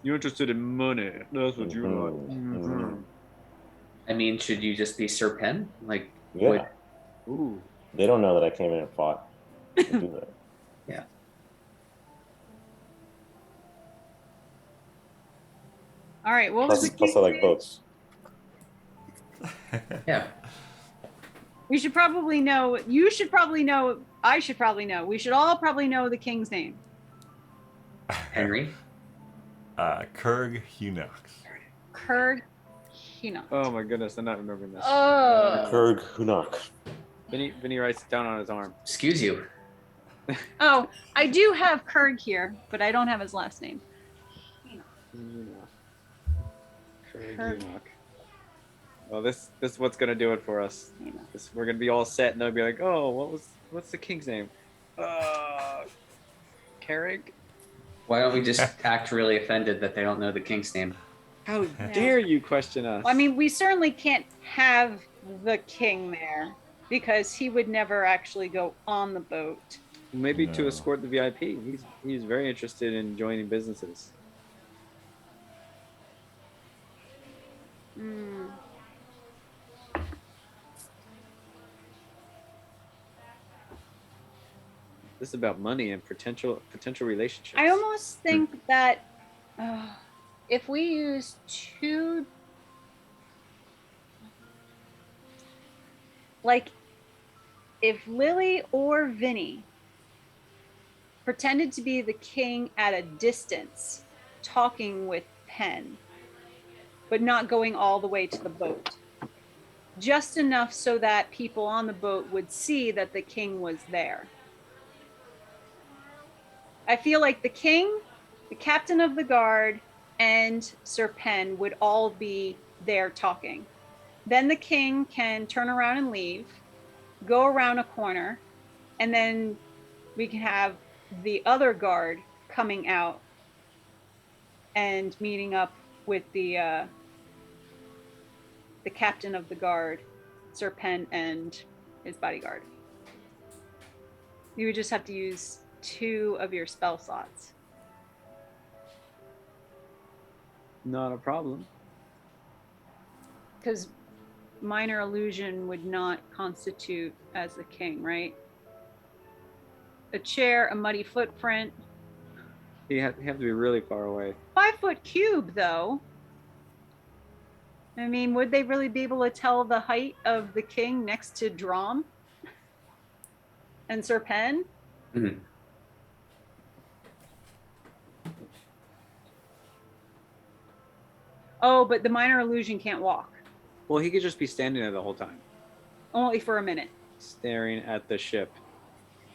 You're interested in money. That's what you want. Mhm. I mean, should you just be Serpent? Like, Yeah, what? Ooh. they don't know that I came in and fought. to do that. All right. What was Plus, the plus I like boats. Yeah. We should probably know. You should probably know. I should probably know. We should all probably know the king's name. Henry. Kurg Hunox. Kurg Hina. Oh my goodness, I'm not remembering this. Oh. Kurg Hunok. Vinny writes it down on his arm. Excuse you. Oh, I do have Kurg here, but I don't have his last name. Kurg. Well, this is what's gonna do it for us. Hina. We're gonna be all set, and they'll be like, "Oh, what's the king's name? Carrig? Why don't we just act really offended that they don't know the king's name? How dare you question us?" Well, I mean, we certainly can't have the king there because he would never actually go on the boat. maybe to No. escort the VIP. He's very interested in joining businesses. Mm. This is about money and potential relationships. I almost think that if we use 2, like, if Lily or Vinny pretended to be the king at a distance, talking with Penn, but not going all the way to the boat, just enough so that people on the boat would see that the king was there. I feel like the king, the captain of the guard, and Sir Penn would all be there talking. Then the king can turn around and leave, go around a corner, and then we can have the other guard coming out and meeting up with the captain of the guard, Sir Penn, and his bodyguard. You would just have to use 2 of your spell slots. Not a problem. Because minor illusion would not constitute as the king, right? A chair, a muddy footprint. You have to be really far away. 5-foot cube, though. I mean, would they really be able to tell the height of the king next to Dromm and Sir Penn? Mhm. Oh, but the minor illusion can't walk. Well, he could just be standing there the whole time, Only for a minute. staring at the ship.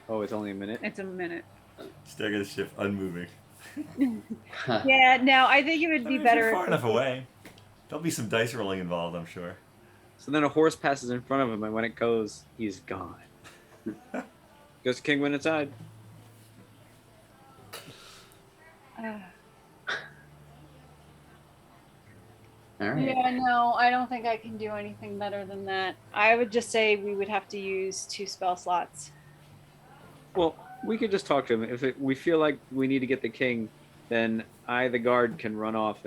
Oh, it's only a minute. It's a minute. Staring at the ship, unmoving. Yeah, no, I think it would I be mean, if better. you're far enough away. There'll be some dice rolling involved, I'm sure. So then a horse passes in front of him, and when it goes, he's gone. Goes king when inside. All right. Yeah, no, I don't think I can do anything better than that. I would just say we would have to use 2 spell slots. Well, we could just talk to him. If we feel like we need to get the king, then the guard, can run off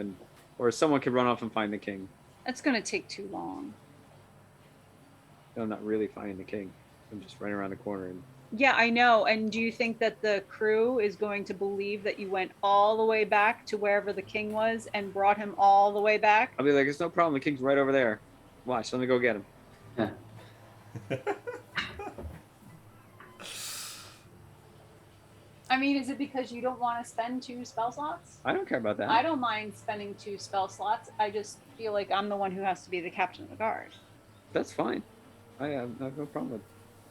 or someone can run off and find the king. That's going to take too long. No, I'm not really finding the king. I'm just running around the corner. And Yeah, I know. And do you think that the crew is going to believe that you went all the way back to wherever the king was and brought him all the way back? I'll be like, it's no problem. The king's right over there. Watch, let me go get him. I mean, is it because you don't want to spend 2 spell slots? I don't care about that. I don't mind spending 2 spell slots. I just feel like I'm the one who has to be the captain of the guard. That's fine. I have no problem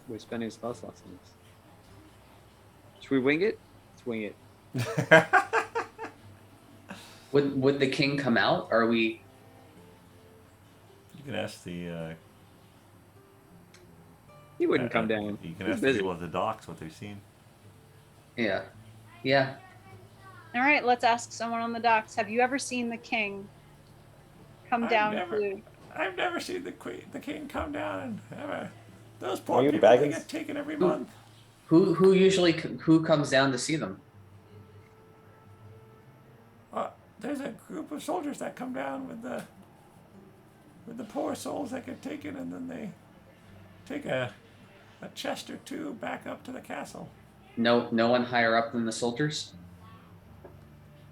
with spending spell slots on this. Should we wing it? Let's wing it. Would the king come out? Or are we? You can ask the. He wouldn't come down. You can He's ask the busy. people at the docks what they've seen. Yeah. Yeah. All right, let's ask someone on the docks. Have you ever seen the king come down to... I've never seen the king come down. Those Are poor you people, they Baggins? get taken every month. Who usually comes down to see them? There's a group of soldiers that come down with the poor souls that get taken, and then they take a chest or 2 back up to the castle. No one higher up than the soldiers.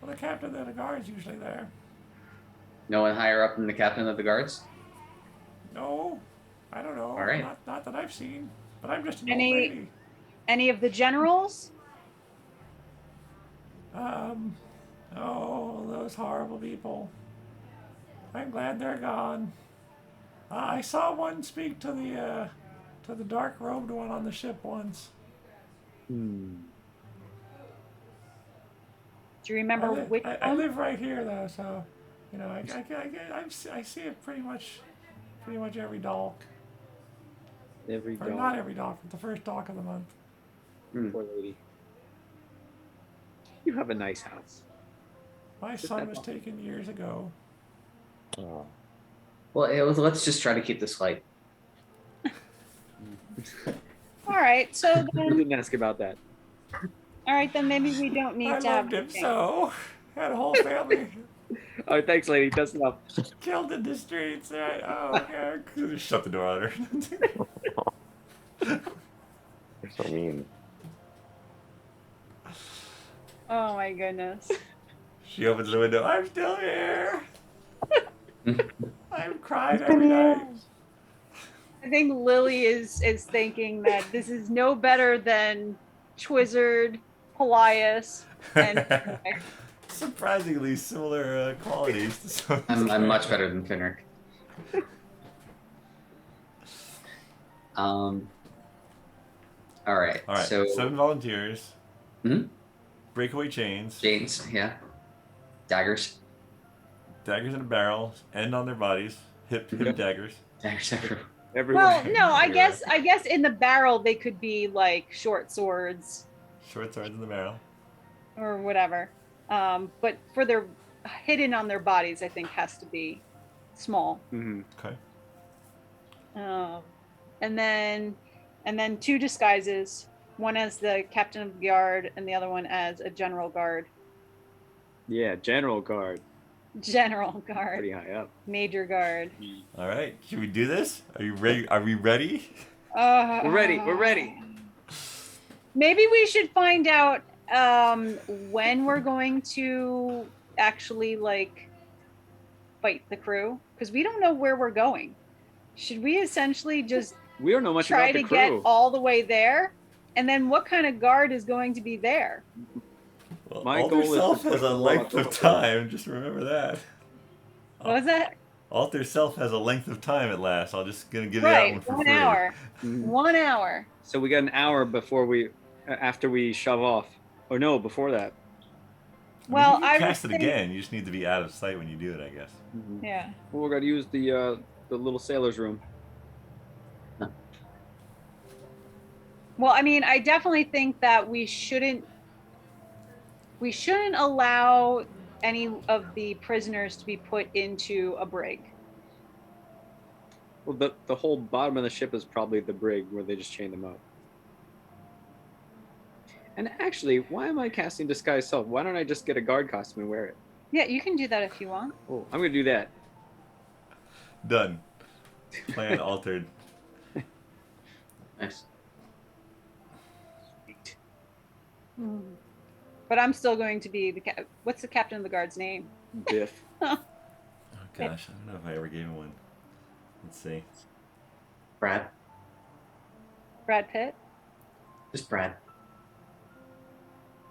Well, the captain of the guard's usually there. No one higher up than the captain of the guards. No, I don't know. All right. Not that I've seen, but I'm just an old Any- lady. Any of the generals? Oh, those horrible people. I'm glad they're gone. I saw one speak to the dark-robed one on the ship once. Do you remember which I one? live right here though, so I see it pretty much every dock. Every Or dog. not every dock, but the first dock of the month. Poor lady. You have a nice house. My son was taken years ago. Oh. Well, let's just try to keep this light. All right, so I then, didn't ask about that. all right, then maybe we don't need I to have loved the him king. so. Had a whole family. Oh, thanks, lady. That's enough. Killed in the streets. Right? Oh, okay. Just shut the door on her. You're so mean. Oh my goodness. She opens the window. I'm still here. I'm crying every night. I think Lily is thinking that this is no better than Twizzard, Paelias, and Surprisingly similar qualities to some. I'm much better than Finric. All right. All right. So 7 volunteers. Mhm. Breakaway chains. James, yeah. Daggers. Daggers in a barrel. End on their bodies. Hip daggers. Daggers everywhere. Everyone. well, no, I guess in the barrel they could be like short swords Short swords in the barrel. or whatever. But for their hidden on their bodies, I think has to be small. Mm-hmm. Okay. And then 2 disguises, one as the captain of the guard and the other one as a general guard. Yeah, general guard. General Pretty guard, high up. major guard. All right. Should we do this? Are you ready? Are we ready? We're ready. We're ready. Maybe we should find out when we're going to actually like fight the crew, because we don't know where we're going. Should we essentially just We don't know much try about to the get crew. all the way there? And then what kind of guard is going to be there? Well, My Alter goal is to Self put has a the length ball of up. time. Just remember that. What was that? Alter Self has a length of time at last. I'm just gonna give you that Right, one for 1 free. hour. Mhm. 1 hour. So we got an hour before after we shove off. Or no, before that. Well, I mean, you I can would cast it think- again. You just need to be out of sight when you do it, I guess. Mhm. Yeah. Well, we're gonna use the little sailor's room. Well, I mean, I definitely think that we shouldn't allow any of the prisoners to be put into a brig. Well, the whole bottom of the ship is probably the brig where they just chain them up. And actually, why am I casting disguise self? Why don't I just get a guard costume and wear it? Yeah, you can do that if you want. Oh, I'm gonna do that. Done. Plan altered. Nice. But I'm still going to be what's the captain of the guard's name? Biff. Oh gosh, I don't know if I ever gave him one. Let's see. Brad. Brad Pitt? Just Brad.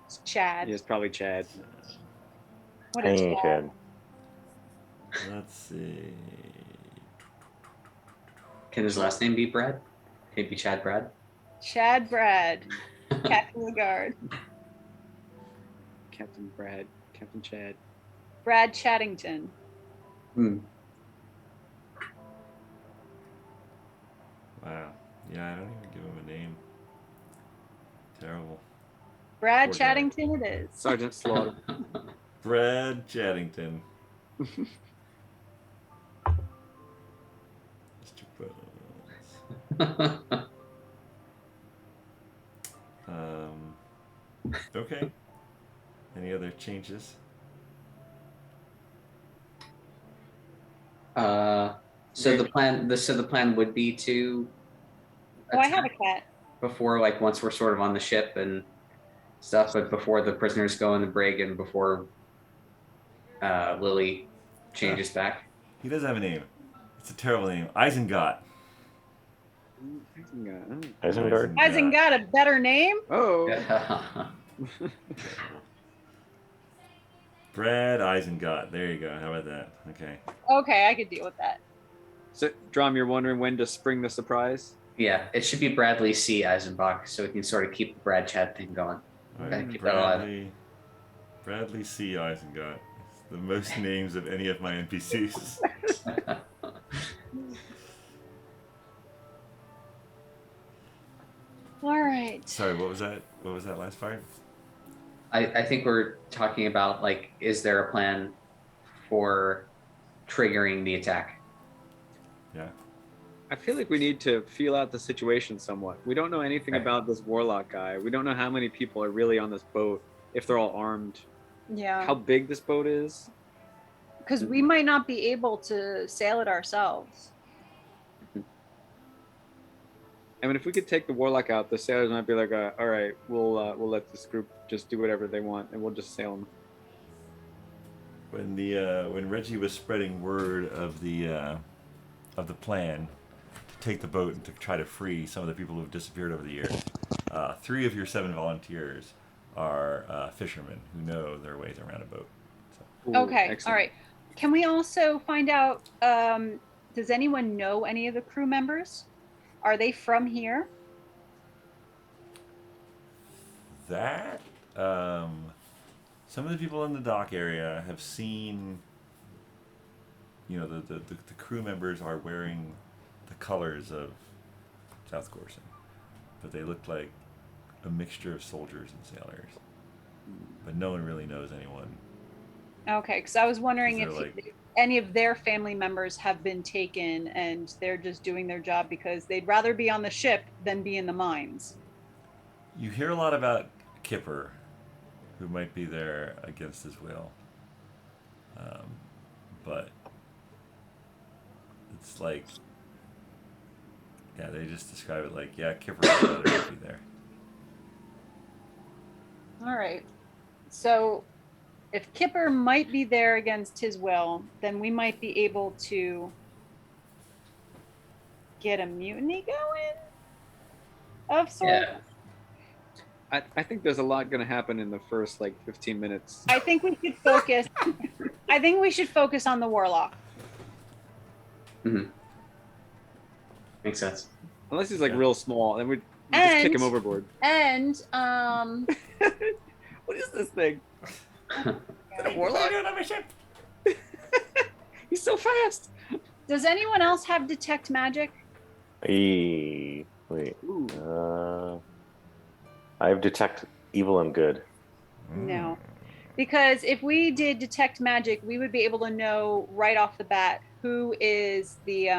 It's Chad. Yeah, it's probably Chad. What Hey, is Chad? Chad. Let's see. Can his last name be Brad? Can it be Chad Brad? Chad Brad, captain of the guard. Captain Brad. Captain Chad. Brad Chaddington. Hmm. Wow. Yeah, I don't even give him a name. Terrible. Brad Poor guy. Chaddington it is. Sergeant Slaughter. Brad Chaddington. Mr. Bones. Okay. Any other changes? So the plan would be to Oh, I have a cat. before, like, once we're sort of on the ship and stuff, but before the prisoners go in the brig and before Lily changes back. He does have a name. It's a terrible name. Isengard. Isengard? Hasn't got a better name? Oh. Brad Isengard. There you go. How about that? Okay. Okay, I could deal with that. So, Dromm, you're wondering when to spring the surprise? Yeah, it should be Bradley C. Eisenbach, so we can sort of keep the Brad Chad thing going. All Okay, right. keep that alive. Bradley C. Isengard. It's the most names of any of my NPCs. All right. Sorry, what was that? What was that last part? I think we're talking about, like, is there a plan for triggering the attack? Yeah. I feel like we need to feel out the situation somewhat. We don't know anything Okay. about this warlock guy. We don't know how many people are really on this boat, if they're all armed, Yeah. how big this boat is. because we might not be able to sail it ourselves. I mean, if we could take the warlock out, the sailors might be like, "All right, we'll let this group just do whatever they want, and we'll just sail them." When Reggie was spreading word of the plan to take the boat and to try to free some of the people who have disappeared over the years, 3 of your 7 volunteers are fishermen who know their ways around a boat. So. Ooh, Okay, excellent. all right. Can we also find out, does anyone know any of the crew members? Are they from here? That some of the people in the dock area have seen, the crew members are wearing the colors of South Gorson, but they look like a mixture of soldiers and sailors, but no one really knows anyone. Okay, because I was wondering if They're like- any of their family members have been taken and they're just doing their job because they'd rather be on the ship than be in the mines. You hear a lot about Kipper, who might be there against his will, but it's like, yeah, they just describe it like, yeah, Kipper would rather be there. All right. So if Kipper might be there against his will, then we might be able to get a mutiny going of sorts. Yeah. I think there's a lot going to happen in the first 15 minutes. I think we should focus. I think we should focus on the warlock. Mm-hmm. Makes sense. Unless he's Yeah. real small, then we just kick And- him overboard. And What is this thing? Is that a warlock? He's so fast. does anyone else have detect magic? Wait. Ooh. I have detect evil and good. No. Because if we did detect magic, we would be able to know right off the bat who is the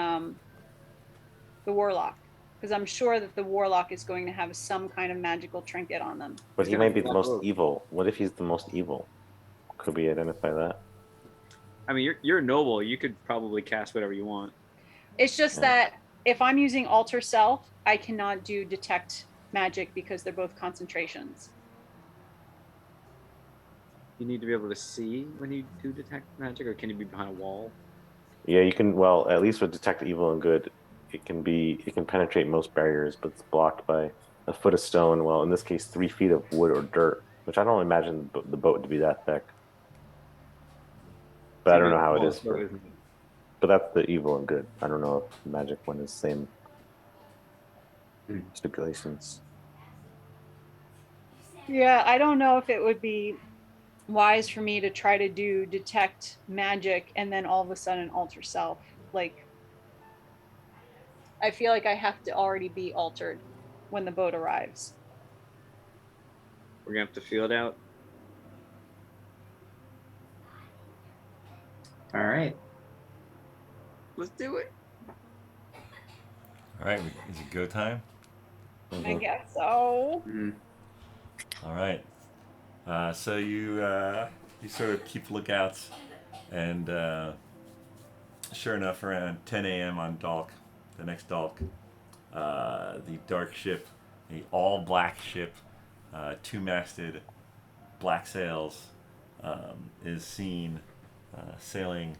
warlock. Because I'm sure that the warlock is going to have some kind of magical trinket on them. But He's he gonna might be the fly most over. evil. What if he's the most evil? Could we identify that? I mean, you're a noble. You could probably cast whatever you want. It's just Yeah. that if I'm using alter self, I cannot do detect magic because they're both concentrations. You need to be able to see when you do detect magic, or can you be behind a wall? Yeah, you can. Well, at least with detect evil and good, it can penetrate most barriers, but it's blocked by a foot of stone. Well, in this case, 3 feet of wood or dirt, which I don't imagine the boat to be that thick. But I don't know how it is. But that's the evil and good. I don't know if the magic one is the same stipulations. Yeah, I don't know if it would be wise for me to try to do detect magic and then all of a sudden alter self. I feel like I have to already be altered when the boat arrives. We're gonna have to feel it out. All right. Let's do it. All right, is it go time? I Mhm. guess so. Mm. All right. So you sort of keep lookouts, and sure enough, around 10 a.m. on Dalk, the next Dalk, the dark ship, the all-black ship, 2-masted, black sails, is seen sailing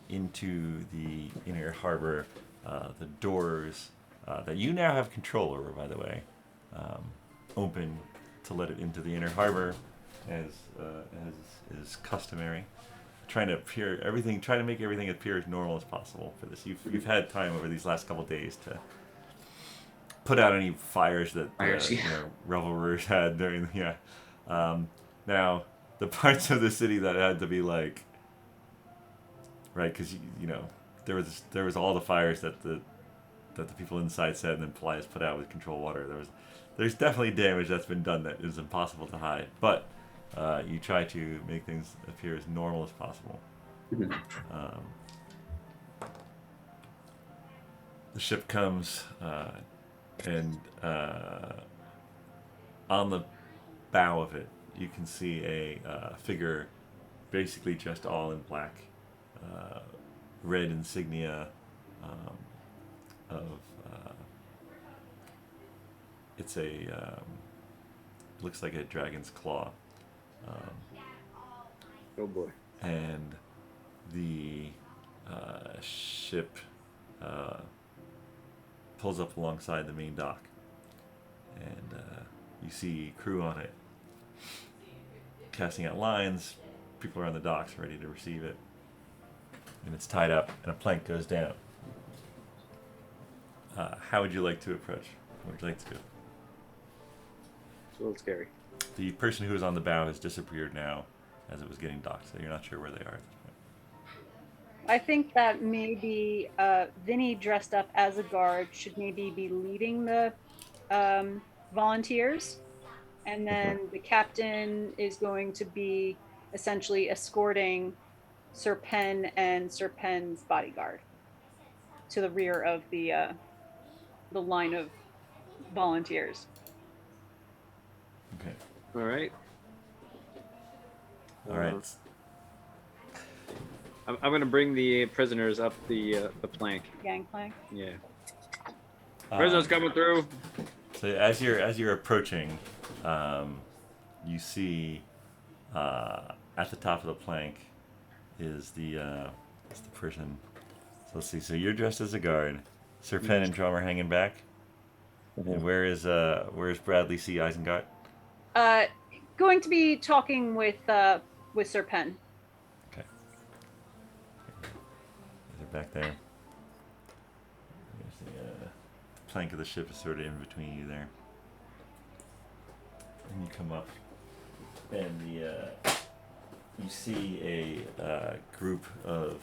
into the inner harbor. The doors that you now have control over, by the way, open to let it into the inner harbor, as is customary. Trying to make everything appear as normal as possible for this. You've had time over these last couple days to put out any fires that revelers had during now the parts of the city that had to be right, because there was all the fires that the people inside said, and then Paelias put out with control water. There's definitely damage that's been done that is impossible to hide, but you try to make things appear as normal as possible. The ship comes, and on the bow of it, you can see a figure basically just all in black, red insignia of it's a looks like a dragon's claw, Oh boy. and the ship pulls up alongside the main dock, and you see crew on it casting out lines. People are on the docks ready to receive it, and it's tied up, and a plank goes down. How would you like to approach? What would you like to do? It's a little scary. The person who was on the bow has disappeared now as it was getting docked, so you're not sure where they are at this point. I think that maybe Vinny, dressed up as a guard, should maybe be leading the volunteers, and then the captain is going to be essentially escorting Sir Pen and Sir Pen's bodyguard to the rear of the line of volunteers. Okay. All right. All right. I'm gonna bring the prisoners up the plank. Gangplank. Yeah. Prisoners Um, coming through. So as you're approaching, you see at the top of the plank is the person. So let's see. So you're dressed as a guard. Sir Pen and Dromm are hanging back. And where's Bradley C. Isengard? Going to be talking with Sir Pen. Okay. They're back there. There's the plank of the ship is sort of in between you there. And you come up, and you see a group of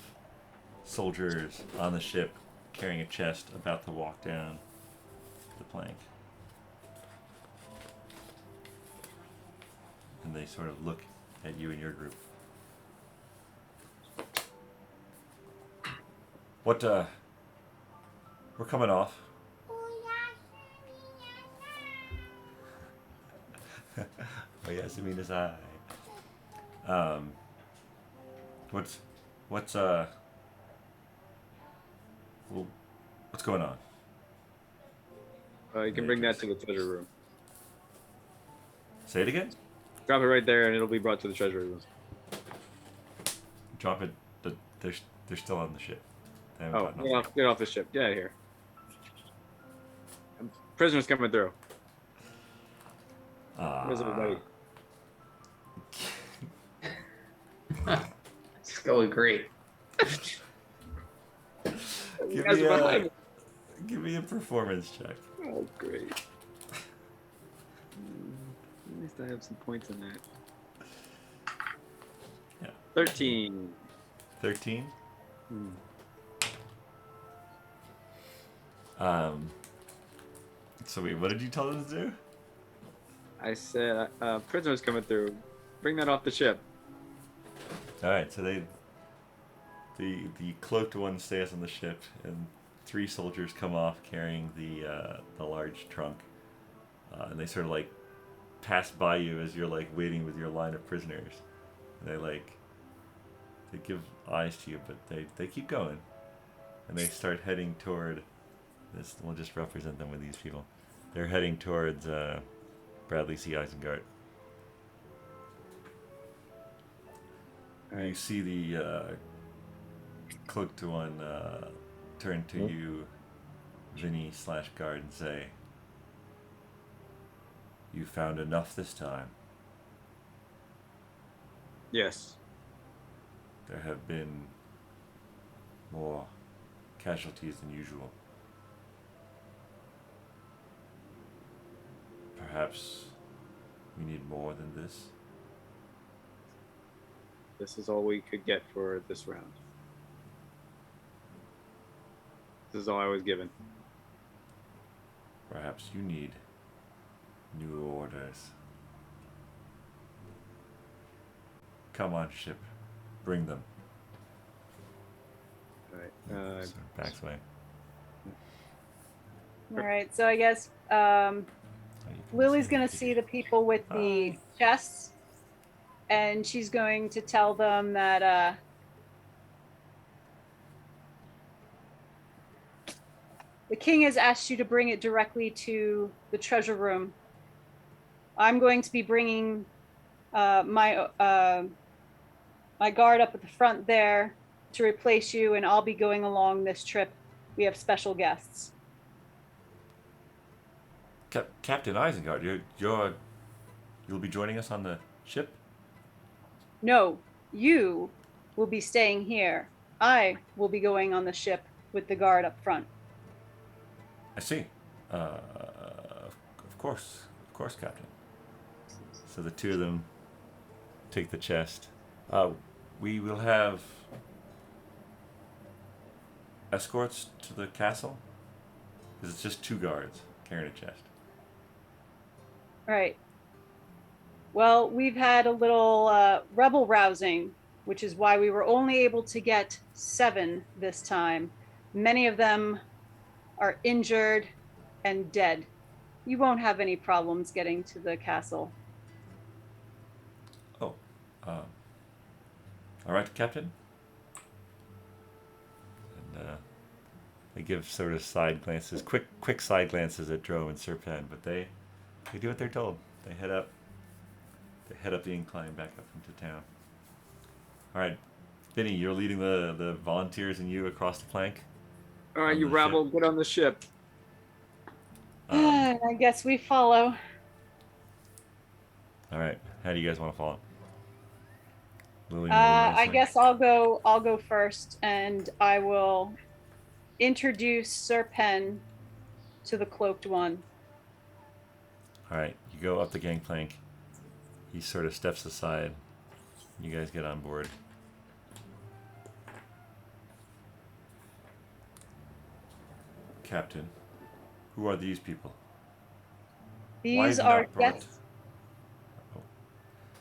soldiers on the ship carrying a chest about to walk down the plank. And they sort of look at you and your group. What, we're coming off. Oh yes, I mean as I. What's well, what's going on? You can bring that to the treasure room. Say it again. Drop it right there, and it'll be brought to the treasury room. Drop it. They're still on the ship. They haven't Oh, gotten off. get off the ship. Get out of here. Prisoners coming through. Where's everybody? It's going great. You guys are behind me. Give me a performance check. Oh, great. At least I have some points in that. Yeah. 13. 13. Hmm. So wait, what did you tell them to do? I said, prisoners coming through. Bring that off the ship. All right, so the cloaked one stays on the ship, and 3 soldiers come off carrying the large trunk, and they sort of like pass by you as you're like waiting with your line of prisoners. And they give eyes to you, but they keep going, and they start heading toward this. We'll just represent them with these people. They're heading towards Bradley C. Isengard. You see the cloaked one turn to you, Vinny / guard, and say, "You found enough this time. Yes. There have been more casualties than usual. Perhaps we need more than this." This is all we could get for this round. This is all I was given. Perhaps you need new orders. Come on, ship. Bring them. All right. So backs away. All right, so I guess Oh, you can Lily's see gonna the see the people with the chests and she's going to tell them that the king has asked you to bring it directly to the treasure room. I'm going to be bringing my guard up at the front there to replace you, and I'll be going along this trip. We have special guests. Captain Isengard, you'll be joining us on the ship? No, you will be staying here. I will be going on the ship with the guard up front. I see. Of course, Captain. So the two of them take the chest. We will have escorts to the castle? Because it's just 2 guards carrying a chest. Right. Well, we've had a little rebel rousing, which is why we were only able to get 7 this time. Many of them are injured and dead. You won't have any problems getting to the castle. Oh. All right, Captain. And they give sort of side glances, quick side glances at Dromm and Serpen, but they do what they're told. They head up the incline back up into town. All right, Vinny, you're leading the volunteers and you across the plank. All right, you rabble, get on the ship. I guess we follow. All right, how do you guys want to follow? Lily, I guess I'll go first, and I will introduce Serpen to the cloaked one. All right, you go up the gangplank. He sort of steps aside. You guys get on board. Captain, who are these people? Why These have you are not brought- guests. Oh.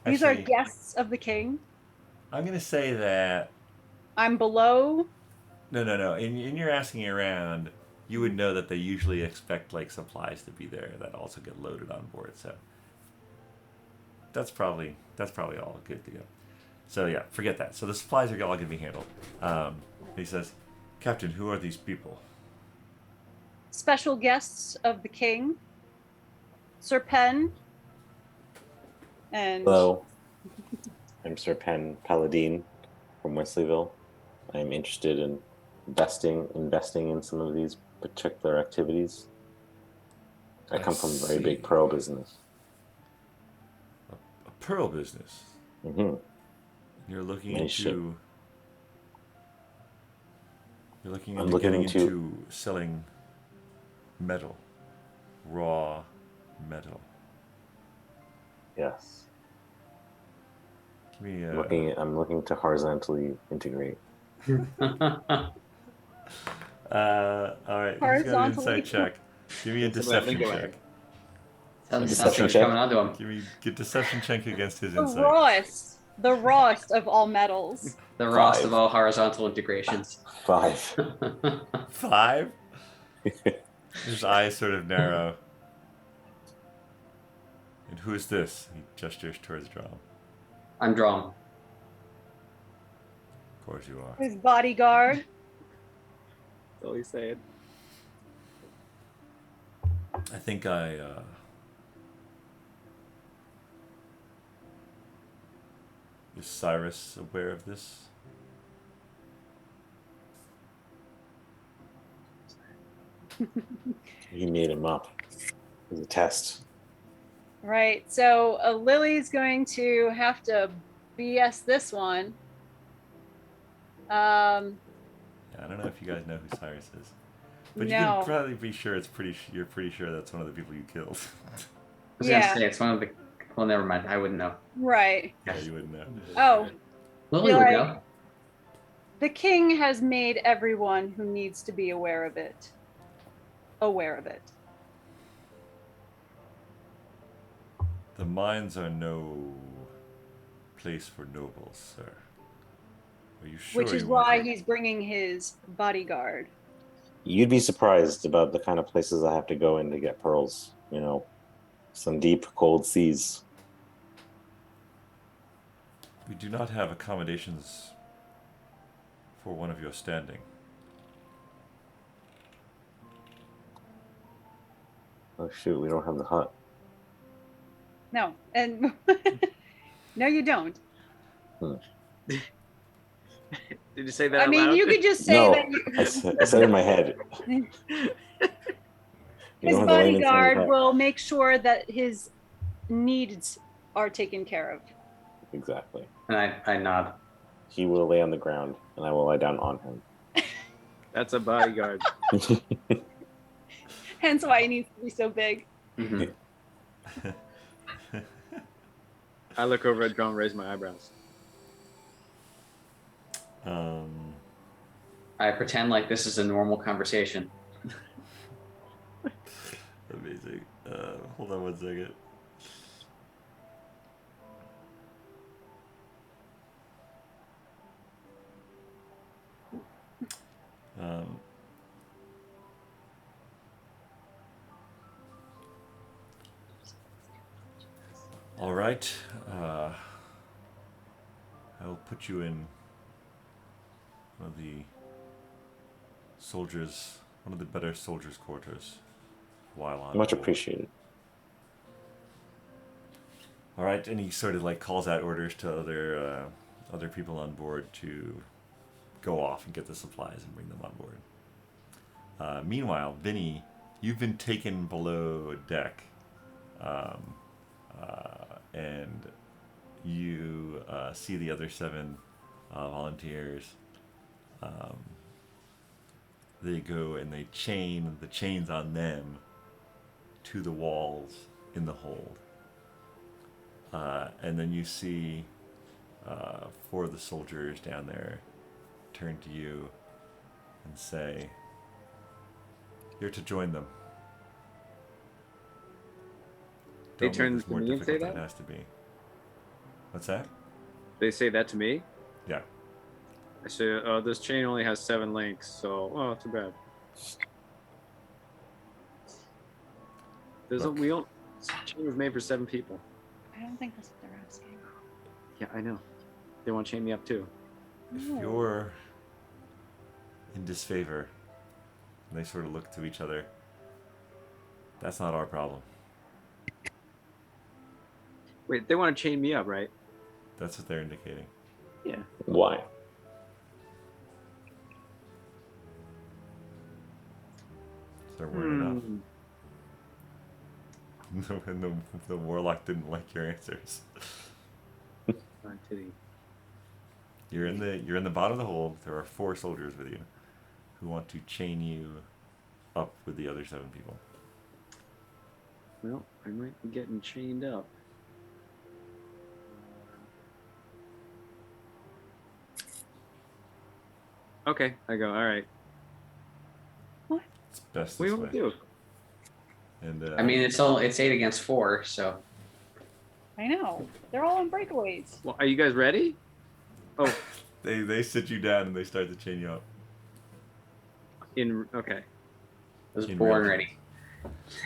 These are Actually, guests of the king. I'm gonna say that I'm below. no. In your asking around, you would know that they usually expect like supplies to be there that also get loaded on board. So that's probably all good to go. So yeah, forget that. So the supplies are all gonna be handled. He says, Captain, who are these people? Special guests of the king. Serpen. And Hello, I'm Serpen, paladin from Wesleyville. I'm interested in investing in some of these particular activities. I come from a very big pearl business. A pearl business. Mm-hmm. You're looking Nice ship. into. You're looking I'm into looking getting into- into selling metal, raw metal. Yes. Give me I'm looking to horizontally integrate. all right. Who's got an Horizontally. insight check? Give me a That's what deception I'm check. Sounds Deception like check? coming onto him. Give me get deception check against his the insight. rawest of all metals. The rawest 5. of all horizontal integrations. 5. 5. His eyes sort of narrow. And who is this? He gestures towards Dromm. I'm Dromm. Of course you are. His bodyguard. That's all he's saying. I think is Cyrus aware of this? He made him up. It was a test. Right. So Lily's going to have to BS this one. Yeah, I don't know if you guys know who Cyrus is, but you No. can probably be sure you're pretty sure that's one of the people you killed. I was Yeah. gonna say it's one of the. Well, never mind. I wouldn't know. Right. Yeah, you wouldn't know. Oh, Lily You're would right. know. the king has made everyone who needs to be aware of it aware of it. The mines are no place for nobles, sir. Are you sure? Which is you want why it? he's bringing his bodyguard. You'd be surprised about the kind of places I have to go in to get pearls. You know, some deep, cold seas. We do not have accommodations for one of your standing. Oh shoot, we don't have the hut. No, and no, you don't. Did you say that I out mean, loud? you could just say No, that I said in my head. You his don't have the layman's bodyguard hut. will make sure that his needs are taken care of. Exactly. And I nod. He will lay on the ground, and I will lie down on him. That's a bodyguard. Hence why he needs to be so big. Mhm. I look over at Dromm and raise my eyebrows. I pretend like this is a normal conversation. Amazing. Hold on one second. All right. I will put you in one of the soldiers, one of the better soldiers' quarters while on Much board. appreciated. All right, and he sort of like calls out orders to other people on board to go off and get the supplies and bring them on board. Meanwhile, Vinny, you've been taken below deck, and you see the other 7 volunteers. They go and they chain the chains on them to the walls in the hold. And then you see 4 of the soldiers down there turn to you and say, "You're to join them." They Don't make turn this to more me and say difficult than that? it has to be. What's that? They say that to me. Yeah. I say, this chain only has 7 links, so too bad. Look. This chain was made for 7 people. I don't think that's what they're asking. Yeah, I know. They want to chain me up too. If No. you're in disfavor, and they sort of look to each other, that's not our problem. Wait, they want to chain me up, right? That's what they're indicating. Yeah. Why? So there weren't enough. And the warlock didn't like your answers. Fine, titty. You're in the bottom of the hold. There are 4 soldiers with you who want to chain you up with the other 7 people. Well, I might be getting chained up. Okay, I go. All right. It's best What do this you want way. to do? And I mean, it's 8 against 4, so I know. They're all on breakaways. Well, are you guys ready? Oh, they sit you down and they start to chain you up. okay. I was In born real ready.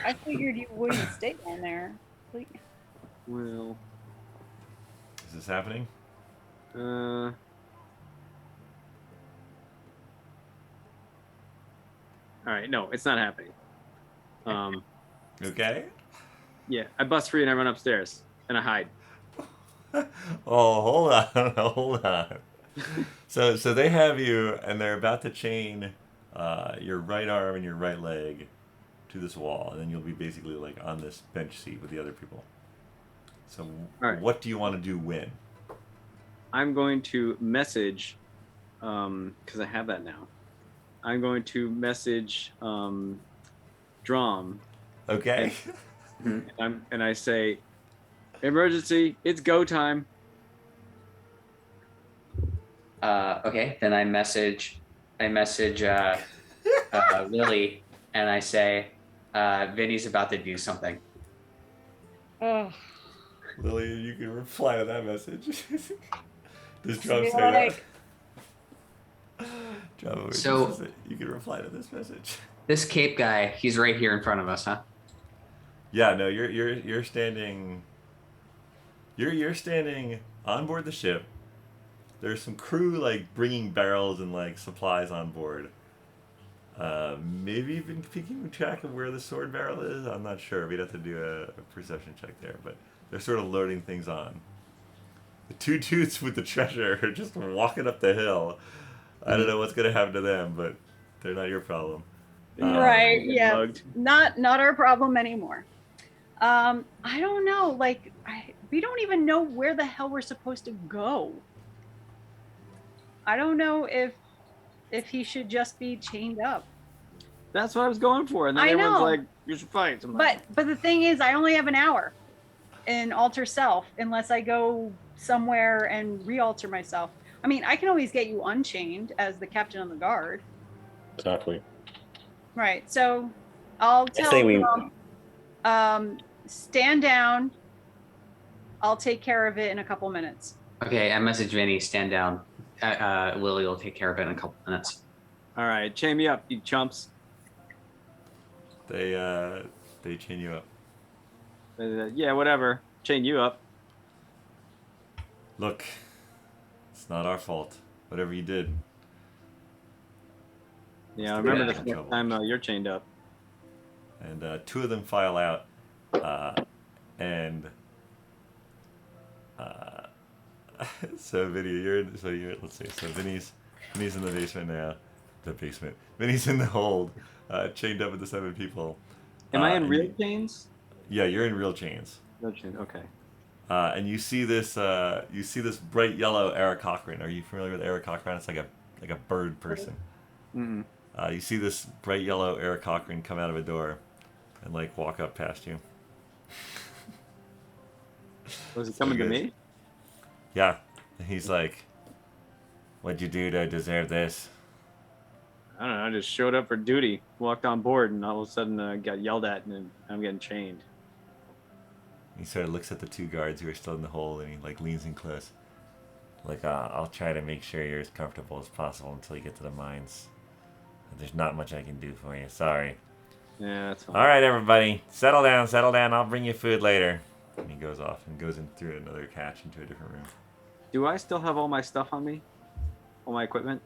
I figured you wouldn't stay down there. Like, Well, Is this happening? All right, no, it's not happening. Okay. Yeah, I bust free and I run upstairs and I hide. Oh, hold on, hold on. So they have you, and they're about to chain your right arm and your right leg to this wall, and then you'll be basically like on this bench seat with the other people. So, All right. what do you want to do when? I'm going to message, because I have that now. I'm going to message Dromm, Okay. and I say, "Emergency! It's go time." Okay, then I message Lily, and I say, Vinny's about to do something. ugh. Lily, you can reply to that message. Does Dromm Be say that? like- Dromm, So- you can reply to this message. This Cape guy, he's right here in front of us, huh? Yeah, no, you're standing You're standing on board the ship. There's some crew like bringing barrels and like supplies on board. Maybe even keeping track of where the sword barrel is. I'm not sure. We'd have to do a perception check there, but they're sort of loading things on. The two dudes with the treasure are just walking up the hill. I don't know what's gonna happen to them, but they're not your problem. Right, Get yeah. mugged. Not our problem anymore. I don't know. Like, we don't even know where the hell we're supposed to go. I don't know if he should just be chained up. That's what I was going for, and then I everyone's know. like, "You should fight." I'm like, But the thing is, I only have an hour in alter self unless I go somewhere and re-alter myself. I mean, I can always get you unchained as the captain of the guard. Exactly. Right. So I'll tell say we- them, stand down. I'll take care of it in a couple minutes. Okay, I message Vinny, stand down. Lily will take care of it in a couple minutes. "All right, chain me up, you chumps." They chain you up. Yeah, whatever. Chain you up. Look, it's not our fault. Whatever you did. Yeah, I Still remember in the trouble. time you're chained up. And two of them file out, and so Vinny, let's see. So Vinny's in the basement now. The basement. Vinny's in the hold, chained up with the 7 people. Am I in and real chains? Yeah, you're in real chains. No chains. Okay. And you see this bright yellow Eric Cochran. Are you familiar with Eric Cochran? It's like a bird person. Mm-hmm. You see this bright yellow Eric Cochran come out of a door and like walk up past you. Was it So coming to good. me? Yeah. And he's like, "What'd you do to deserve this?" I don't know. I just showed up for duty, walked on board, and all of a sudden got yelled at, and then I'm getting chained. He sort of looks at the 2 guards who are still in the hole, and he like leans in close. Like, I'll try to make sure you're as comfortable as possible until you get to the mines. There's not much I can do for you. Sorry. Yeah, that's fine. All right, everybody, settle down. I'll bring you food later. And he goes off and goes in through another catch into a different room. Do I still have all my stuff on me? All my equipment?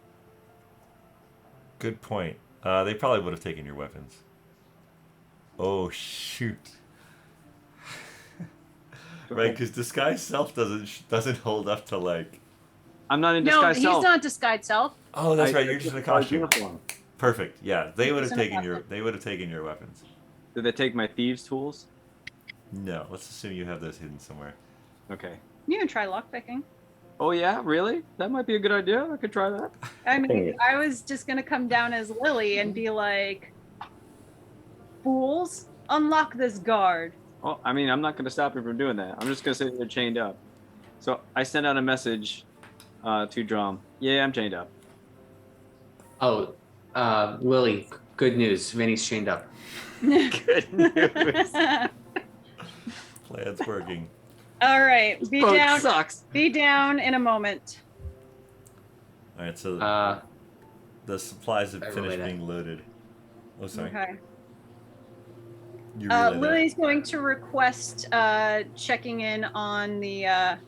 Good point. They probably would have taken your weapons. Oh shoot! Right, because disguise self doesn't hold up to like. I'm not in No, disguise he's self. not disguised self. Oh, that's I- right. You're just in a costume. uniform. Perfect. Yeah, they would have Just in a taken your. costume. They would have taken your weapons. Did they take my thieves' tools? No, let's assume you have those hidden somewhere. Okay. You can try lockpicking. Oh yeah, really? That might be a good idea. I could try that. I mean, Hey. I was just gonna come down as Lily and be like, "Fools, unlock this guard." Well, I mean, I'm not going to stop you from doing that. I'm just going to say they're chained up. So I sent out a message to Dromm. Yeah, I'm chained up. Oh, Lily, good news. Vinny's chained up. Good news. Plan's working. All right, be Boat down. sucks. Be down in a moment. All right, so the supplies have I finished relay that. being loaded. Oh, sorry. Okay. You relay that. Lily's going to request checking in on the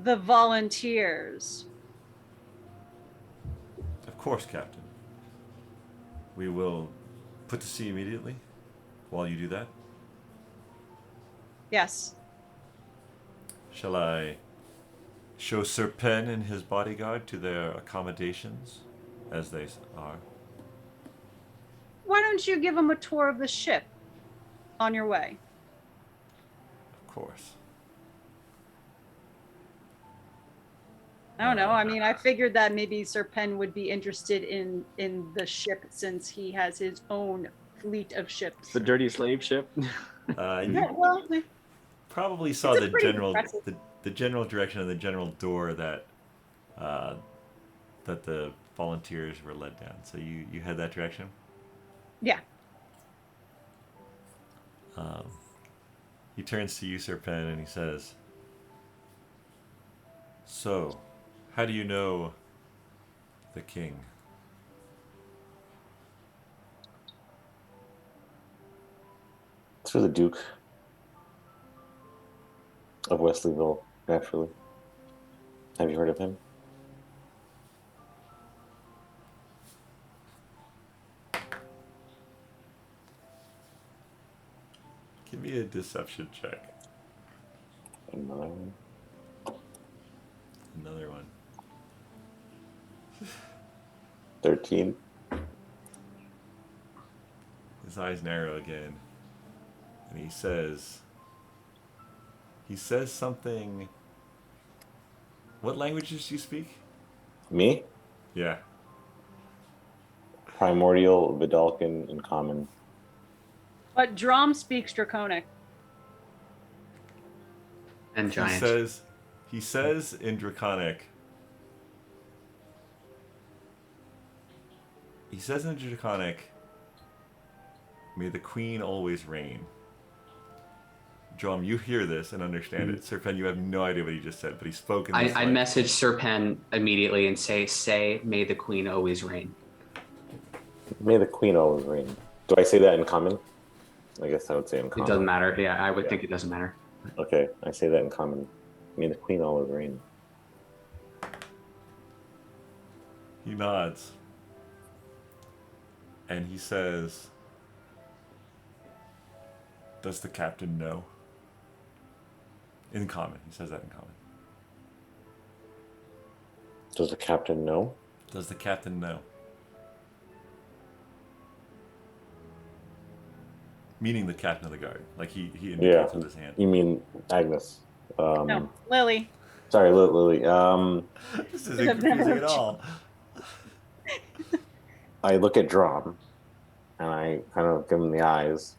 volunteers. Of course, Captain. We will put to sea immediately. While you do that, Yes. shall I show Sir Pen and his bodyguard to their accommodations, as they are? Why don't you give them a tour of the ship on your way? Of course. I don't know. I mean, I figured that maybe Sir Pen would be interested in the ship since he has his own fleet of ships. The dirty slave ship. You Yeah, well, probably saw It's a the pretty general impressive- the general direction and the general door that that the volunteers were led down. So you head that direction. yeah. He turns to you, Sir Pen, and he says, "So, how do you know the king?" It's for the Duke. Of Wesleyville, naturally. Have you heard of him? Give me a deception check. Another one. Another one. 13. His eyes narrow again. And he says something. What languages do you speak? Me? Yeah. Primordial, Vidalcan, and Common. But Dromm speaks draconic. And giant. He says in draconic. He says in draconic, "May the queen always reign." Dromm, you hear this and understand it. Serpen, you have no idea what he just said, but he spoke in this I way. message Serpen immediately and say, may the queen always reign. May the queen always reign. Do I say that in common? I guess I would say in common. It doesn't matter. Yeah, I would think it doesn't matter. Okay, I say that in common. May the queen always reign. He nods. And he says, "Does the captain know?" In common. He says that in common. Does the captain know? Does the captain know? Meaning the captain of the guard. Like he indicates with his hand. You mean Agnes? No, Lily. Sorry, Lily. This isn't confusing at all. I look at Dromm, and I kind of give him the eyes.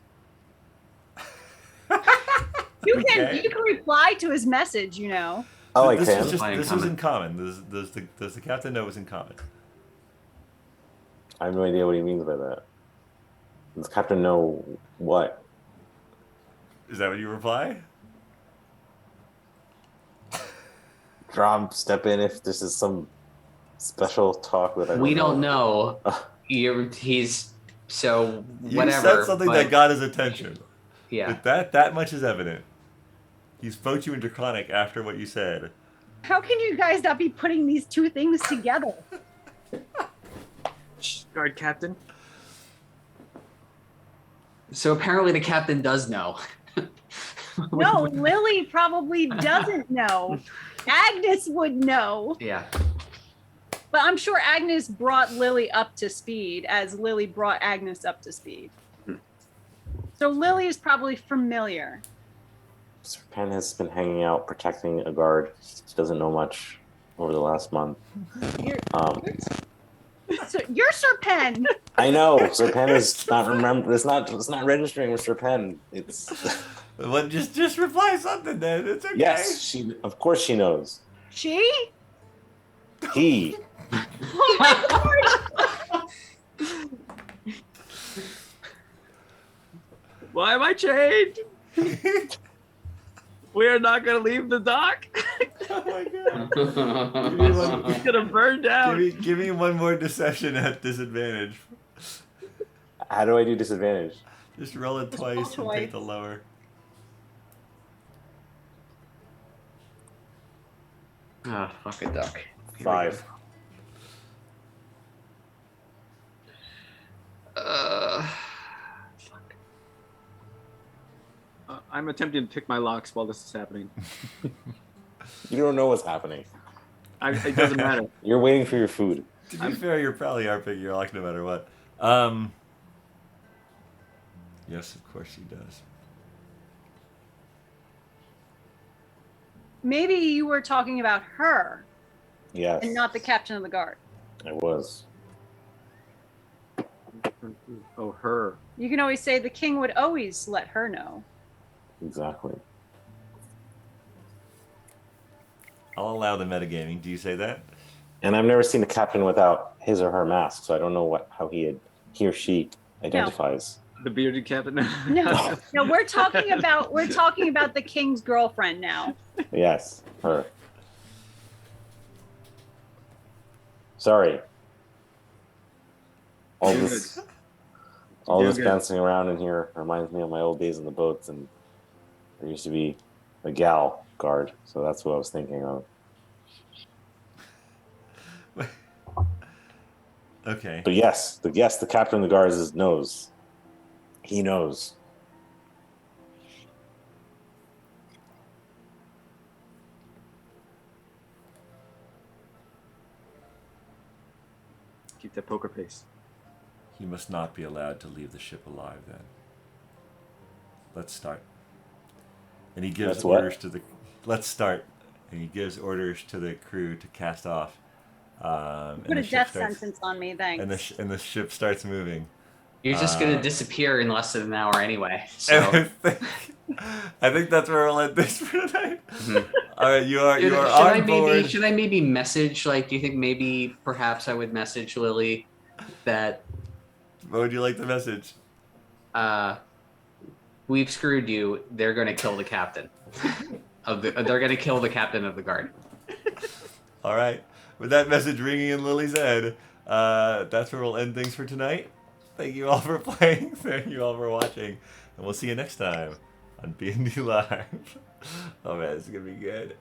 You can reply to his message, you know. Oh, I this can? was just Fine, this common. was in common. Does the captain know was in common? I have no idea what he means by that. Does the captain know what? Is that what you reply? Dromm, step in if this is some special talk that I don't We know. don't know. He's so You whatever. said something but- that got his attention. Yeah. That much is evident. He spoke to you in draconic after what you said. How can you guys not be putting these two things together? Guard captain. So apparently the captain does know. No, Lily probably doesn't know. Agnes would know. Yeah. But I'm sure Agnes brought Lily up to speed as Lily brought Agnes up to speed. So Lily is probably familiar. Serpen has been hanging out protecting a guard. He doesn't know much over the last month. You're, Um, so you're Serpen. I know Serpen is not remember. It's not registering with Serpen. It's Well, just reply something then. It's okay. yes. Of course she knows. She? He. Oh my god. Why am I chained? We are not gonna leave the dock. Oh my god. It's gonna burn down. Give me one more deception at disadvantage. How do I do disadvantage? Just roll it twice and twice. take the lower. Ah, fuck a duck. Here we 5. go. Fuck. I'm attempting to pick my locks while this is happening. You don't know what's happening. It doesn't matter. You're waiting for your food. To be fair, you probably are picking your lock no matter what. Yes, of course she does. Maybe you were talking about her Yes. and not the captain of the guard. I was. Oh, her. You can always say the king would always let her know. Exactly. I'll allow the metagaming. Do you say that? And I've never seen a captain without his or her mask, so I don't know how he or she identifies. The bearded captain. No, no, we're talking about the king's girlfriend now. Yes, her. Sorry. All Doing this, good. all Doing this good. bouncing around in here reminds me of my old days in the boats, and there used to be a gal guard. So that's what I was thinking of. Okay. But yes, the captain of the guards knows. He knows. Keep that poker face. He must not be allowed to leave the ship alive then. Let's start. And he gives That's what? orders to the... Let's start. And he gives orders to the crew to cast off. Put a death sentence on me, thanks. And the ship starts moving. You're just gonna disappear in less than an hour anyway. So I think that's where we'll end this for tonight. Mhm. All right, you are I on board. should I maybe message? Like, do you think maybe perhaps I would message Lily that What would you like the message? we've screwed you? They're gonna kill the captain they're gonna kill the captain of the guard. All right. With that message ringing in Lily's head, that's where we'll end things for tonight. Thank you all for playing. Thank you all for watching. And we'll see you next time on BND Live. Oh man, this is going to be good.